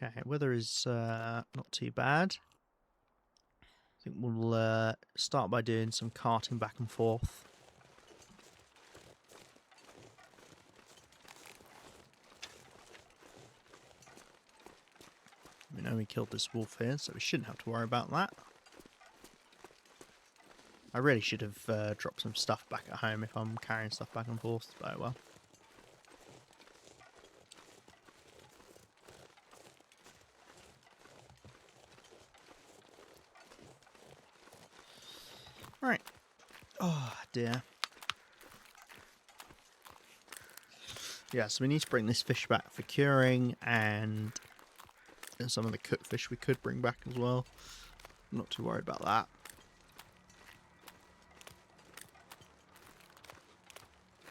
Okay, weather is not too bad. I think we'll start by doing some carting back and forth. We know we killed this wolf here, so we shouldn't have to worry about that. I really should have dropped some stuff back at home if I'm carrying stuff back and forth, but oh well. Right. Oh dear. Yeah, so we need to bring this fish back for curing, and some of the cooked fish we could bring back as well. I'm not too worried about that.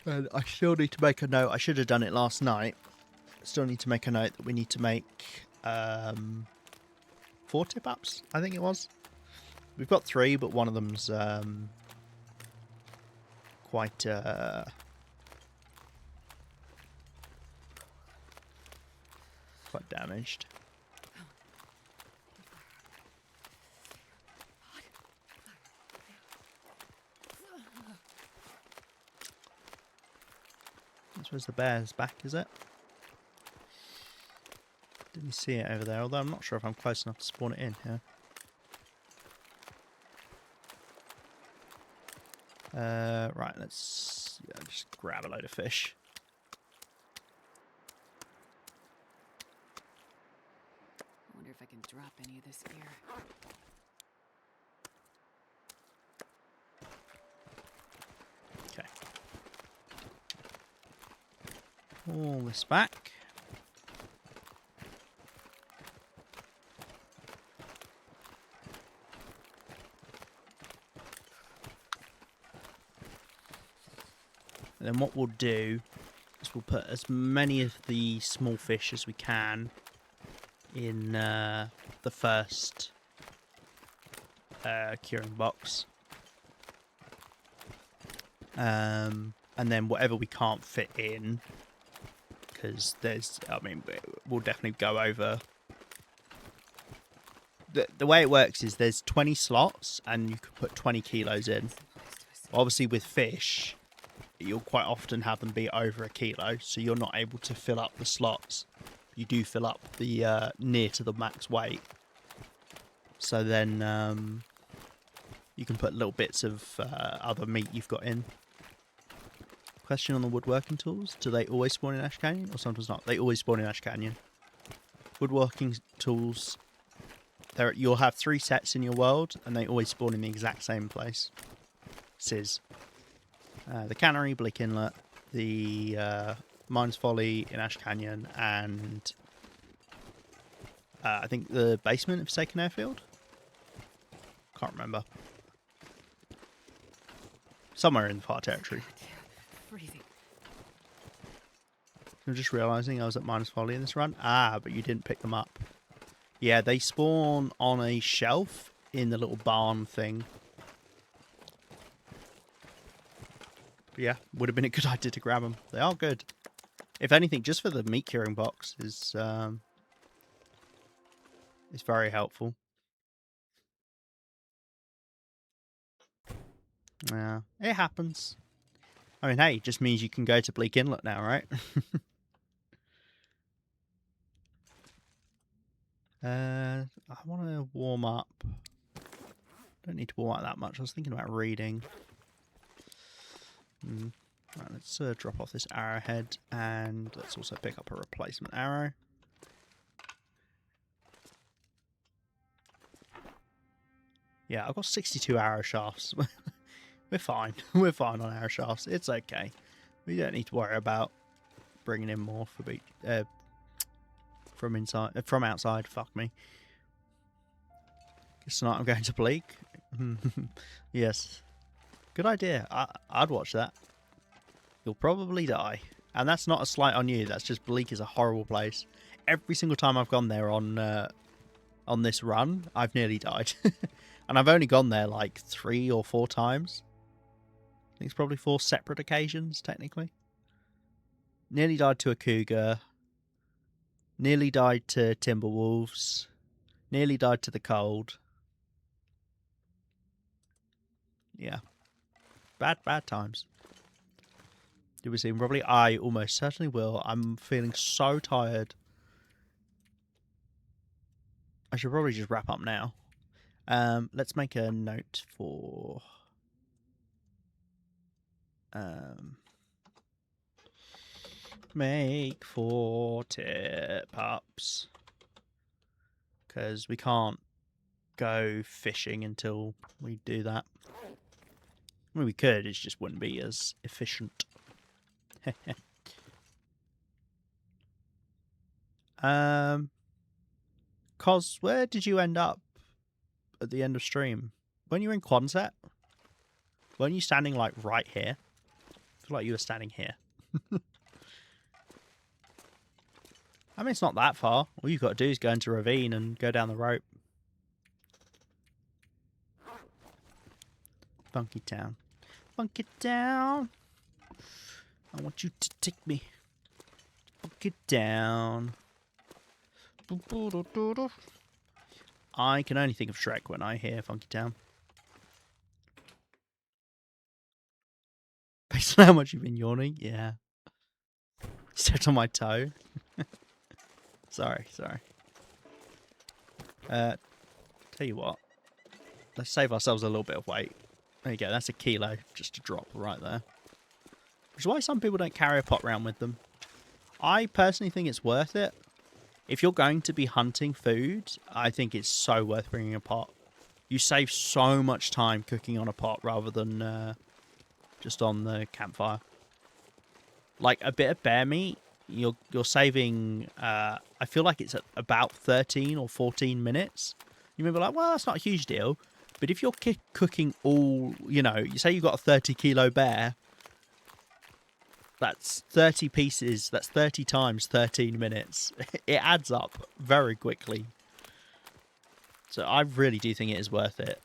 And I still need to make a note. I should have done it last night. Still need to make a note that we need to make 4 tip-ups, I think it was. We've got 3, but one of them's quite damaged. I suppose the bear's back, is it? Didn't see it over there, although I'm not sure if I'm close enough to spawn it in here. Right, let's just grab a load of fish. I wonder if I can drop any of this gear. Okay. All this back. And then what we'll do is we'll put as many of the small fish as we can in the first curing box. And then whatever we can't fit in, because there's, I mean, we'll definitely go over. The way it works is there's 20 slots and you can put 20 kilos in. Obviously with fish, you'll quite often have them be over a kilo, so you're not able to fill up the slots. You do fill up the near to the max weight. So then you can put little bits of other meat you've got in. Question on the woodworking tools. Do they always spawn in Ash Canyon or sometimes not? They always spawn in Ash Canyon. Woodworking tools, you'll have 3 sets in your world and they always spawn in the exact same place. Sis. The Cannery, Bleak Inlet, the Mines Folly in Ash Canyon, and I think the basement of Forsaken Airfield? Can't remember. Somewhere in the Far Territory. Freezing. I'm just realising I was at Mines Folly in this run. Ah, but you didn't pick them up. Yeah, they spawn on a shelf in the little barn thing. But yeah, would have been a good idea to grab them. They are good. If anything, just for the meat curing box is very helpful. Yeah, it happens. I mean, hey, it just means you can go to Bleak Inlet now, right? I want to warm up. Don't need to warm up that much. I was thinking about reading. Right, let's drop off this arrowhead, and let's also pick up a replacement arrow. Yeah, I've got 62 arrow shafts. We're fine. We're fine on arrow shafts. It's okay. We don't need to worry about bringing in more for from outside. Fuck me. Guess tonight I'm going to Bleak. Yes. Good idea. I'd watch that. You'll probably die. And that's not a slight on you. That's just Bleak is a horrible place. Every single time I've gone there on this run, I've nearly died. And I've only gone there like 3 or 4 times. I think it's probably 4 separate occasions, technically. Nearly died to a cougar. Nearly died to timberwolves. Nearly died to the cold. Yeah. Bad times. Did we see him? Probably. I almost certainly will. I'm feeling so tired. I should probably just wrap up now. Let's make a note for... make 4 tip-ups. Because we can't go fishing until we do that. I mean, we could, it just wouldn't be as efficient. Cos, where did you end up at the end of stream? When you were in Quonset? Weren't you standing, like, right here? I feel like you were standing here. I mean, it's not that far. All you've got to do is go into a ravine and go down the rope. Funky Town. Funky Town. I want you to take me. Funky Town. I can only think of Shrek when I hear Funky Town. Based on how much you've been yawning, yeah. Stepped on my toe. Sorry. Tell you what. Let's save ourselves a little bit of weight. There you go, that's a kilo just to drop right there. Which is why some people don't carry a pot round with them. I personally think it's worth it. If you're going to be hunting food, I think it's so worth bringing a pot. You save so much time cooking on a pot rather than just on the campfire. Like a bit of bear meat, you're saving, I feel like it's at about 13 or 14 minutes. You may be like, well, that's not a huge deal. But if you're cooking all, you know, you say you've got a 30 kilo bear, that's 30 pieces, that's 30 times 13 minutes. It adds up very quickly. So I really do think it is worth it.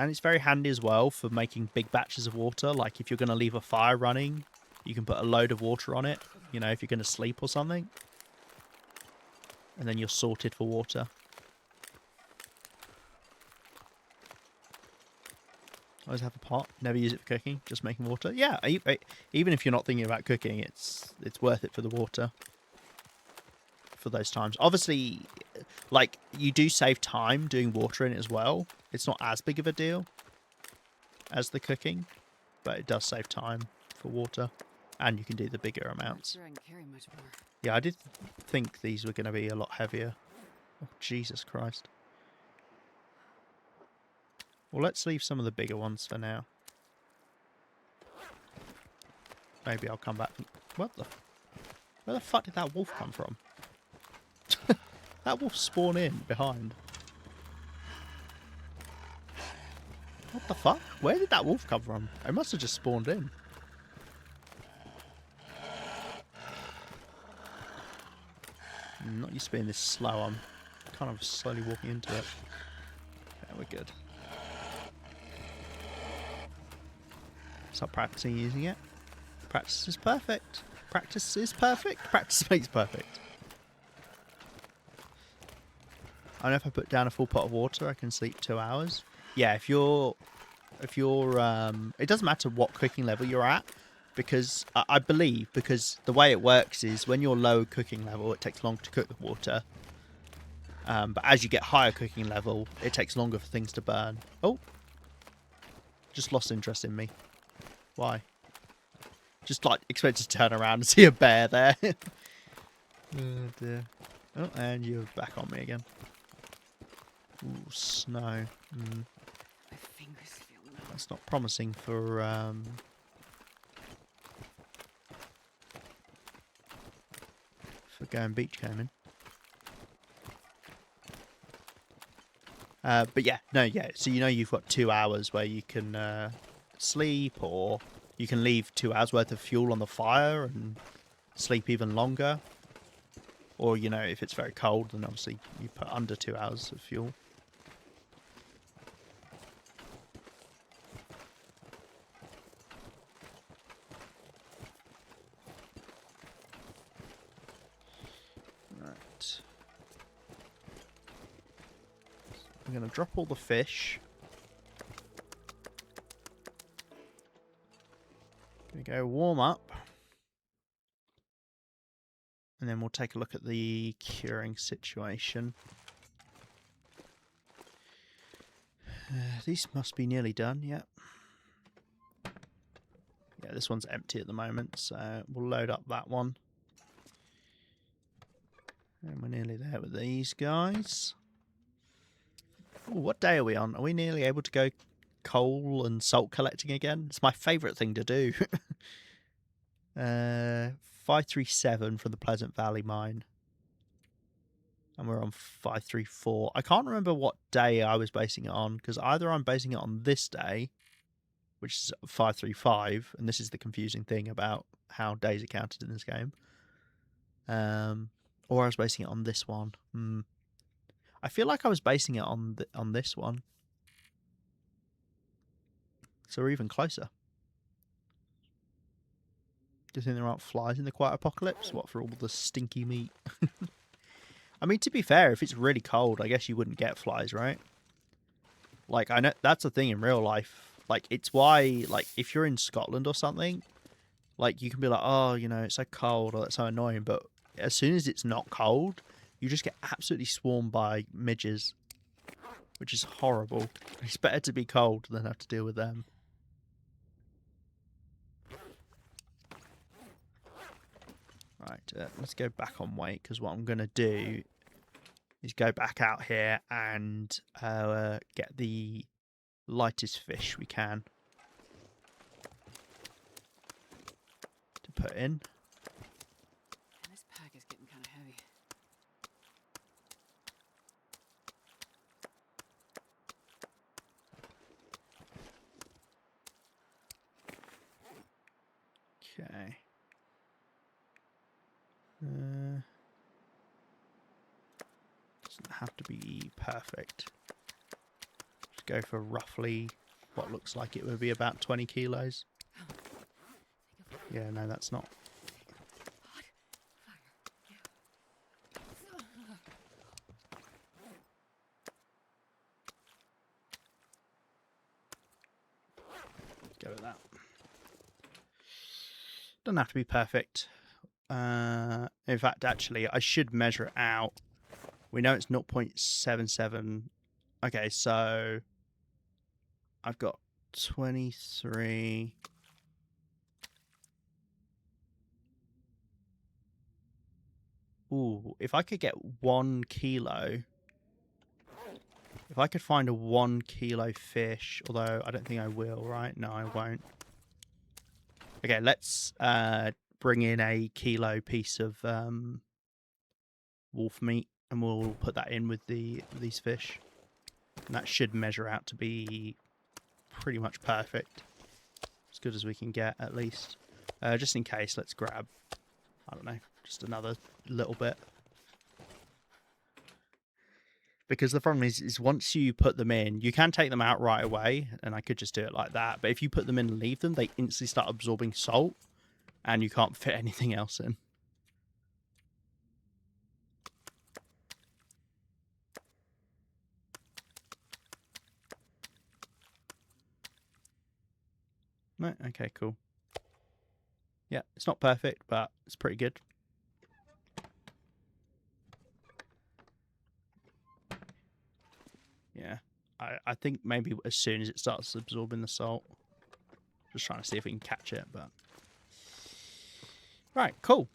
And it's very handy as well for making big batches of water. Like if you're going to leave a fire running, you can put a load of water on it. You know, if you're going to sleep or something. And then you're sorted for water. Always have a pot. Never use it for cooking. Just making water. Yeah, even if you're not thinking about cooking, it's worth it for the water. For those times. Obviously, like, you do save time doing water in it as well. It's not as big of a deal as the cooking, but it does save time for water. And you can do the bigger amounts. Not sure I can carry much more. Yeah, I did think these were going to be a lot heavier. Oh, Jesus Christ. Well, let's leave some of the bigger ones for now. Maybe I'll come back. Where the fuck did that wolf come from? That wolf spawned in behind. What the fuck? Where did that wolf come from? It must have just spawned in. I'm not used to being this slow. I'm kind of slowly walking into it. Yeah, we're good. Start practicing using it. Practice is perfect. Practice is perfect. Practice makes perfect. I know if I put down a full pot of water, I can sleep 2 hours. Yeah, if you're, it doesn't matter what cooking level you're at, because I believe, because the way it works is when you're low cooking level, it takes longer to cook the water. But as you get higher cooking level, it takes longer for things to burn. Oh, just lost interest in me. Why? Just like expected to turn around and see a bear there. Oh dear. Oh, and you're back on me again. Ooh, snow. My fingers feel numb. That's not promising for going beach combing. But yeah, no, yeah. So you know you've got 2 hours where you can sleep, or you can leave 2 hours worth of fuel on the fire and sleep even longer. Or, you know, if it's very cold, then obviously you put under 2 hours of fuel. Right. I'm going to drop all the fish. Going to go warm up. And then we'll take a look at the curing situation. These must be nearly done, yep. Yeah, this one's empty at the moment, so we'll load up that one. And we're nearly there with these guys. Ooh, what day are we on? Are we nearly able to go coal and salt collecting again? It's my favourite thing to do. 537 from the Pleasant Valley mine. And we're on 534. I can't remember what day I was basing it on, because either I'm basing it on this day, which is 535, and this is the confusing thing about how days are counted in this game, or I was basing it on this one. I feel like I was basing it on this one. So we're even closer. Do you think there aren't flies in the Quiet Apocalypse? What, for all the stinky meat? I mean, to be fair, if it's really cold, I guess you wouldn't get flies, right? Like, I know that's a thing in real life. Like, it's why, like, if you're in Scotland or something, like, you can be like, oh, you know, it's so cold or it's so annoying. But as soon as it's not cold, you just get absolutely swarmed by midges, which is horrible. It's better to be cold than have to deal with them. Right, let's go back on weight, because what I'm going to do is go back out here and get the lightest fish we can to put in. This pack is getting kind of heavy. Okay. Doesn't have to be perfect. Just go for roughly what looks like it would be about 20 kilos. Yeah, no, that's not. Go with that. Doesn't have to be perfect. In fact, actually, I should measure it out. We know it's 0.77. Okay, so I've got 23. Ooh, if I could get 1 kilo. If I could find a 1 kilo fish, although I don't think I will, right? No, I won't. Okay, let's bring in a kilo piece of wolf meat, and we'll put that in with these fish. And that should measure out to be pretty much perfect. As good as we can get, at least. Just in case, let's grab, I don't know, just another little bit. Because the problem is once you put them in, you can take them out right away, and I could just do it like that. But if you put them in and leave them, they instantly start absorbing salt, and you can't fit anything else in. No, okay, cool. Yeah, it's not perfect, but it's pretty good. Yeah, I think maybe as soon as it starts absorbing the salt. Just trying to see if we can catch it, but... Right, cool.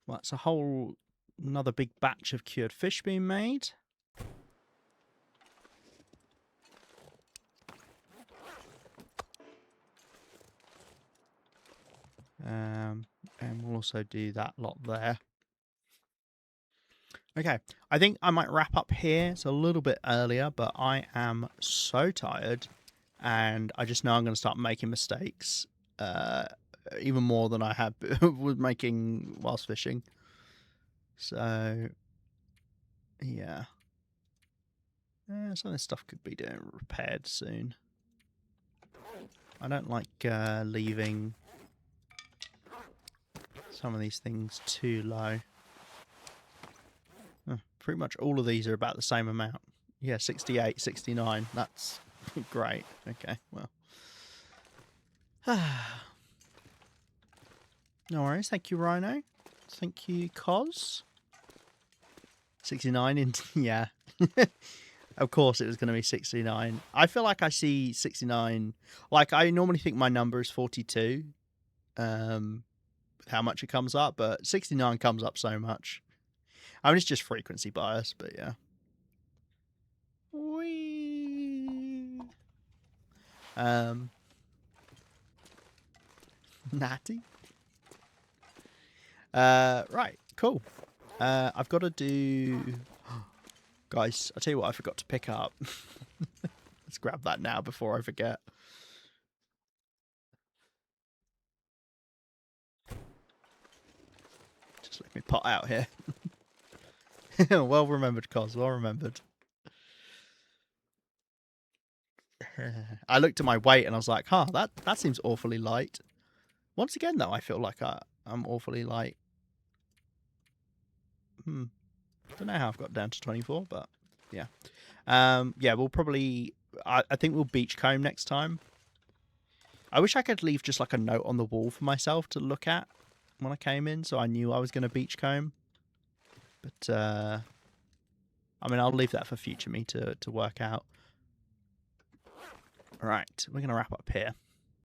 Well, that's a whole... another big batch of cured fish being made. And we'll also do that lot there. Okay, I think I might wrap up here. It's a little bit earlier, but I am so tired, and I just know I'm going to start making mistakes, even more than I have with making whilst fishing. So, yeah. Some of this stuff could be doing repaired soon. I don't like leaving some of these things too low. Pretty much all of these are about the same amount. Yeah, 68, 69. That's great. Okay, well. No worries. Thank you, Rhino. Thank you, Cos. 69 in... yeah. Of course it was going to be 69. I feel like I see 69... Like, I normally think my number is 42. How much it comes up, but 69 comes up so much. I mean, it's just frequency bias, but yeah. Whee! Natty. Right, cool. I've got to do... Guys, I'll tell you what I forgot to pick up. Let's grab that now before I forget. Just let me pot out here. Well remembered, Cos. Well remembered. I looked at my weight and I was like, huh, that seems awfully light. Once again, though, I feel like I'm awfully light. Don't know how I've got down to 24, but yeah. Yeah, we'll probably... I think we'll beachcomb next time. I wish I could leave just like a note on the wall for myself to look at when I came in, so I knew I was going to beachcomb. But, I mean, I'll leave that for future me to work out. Right, we're going to wrap up here.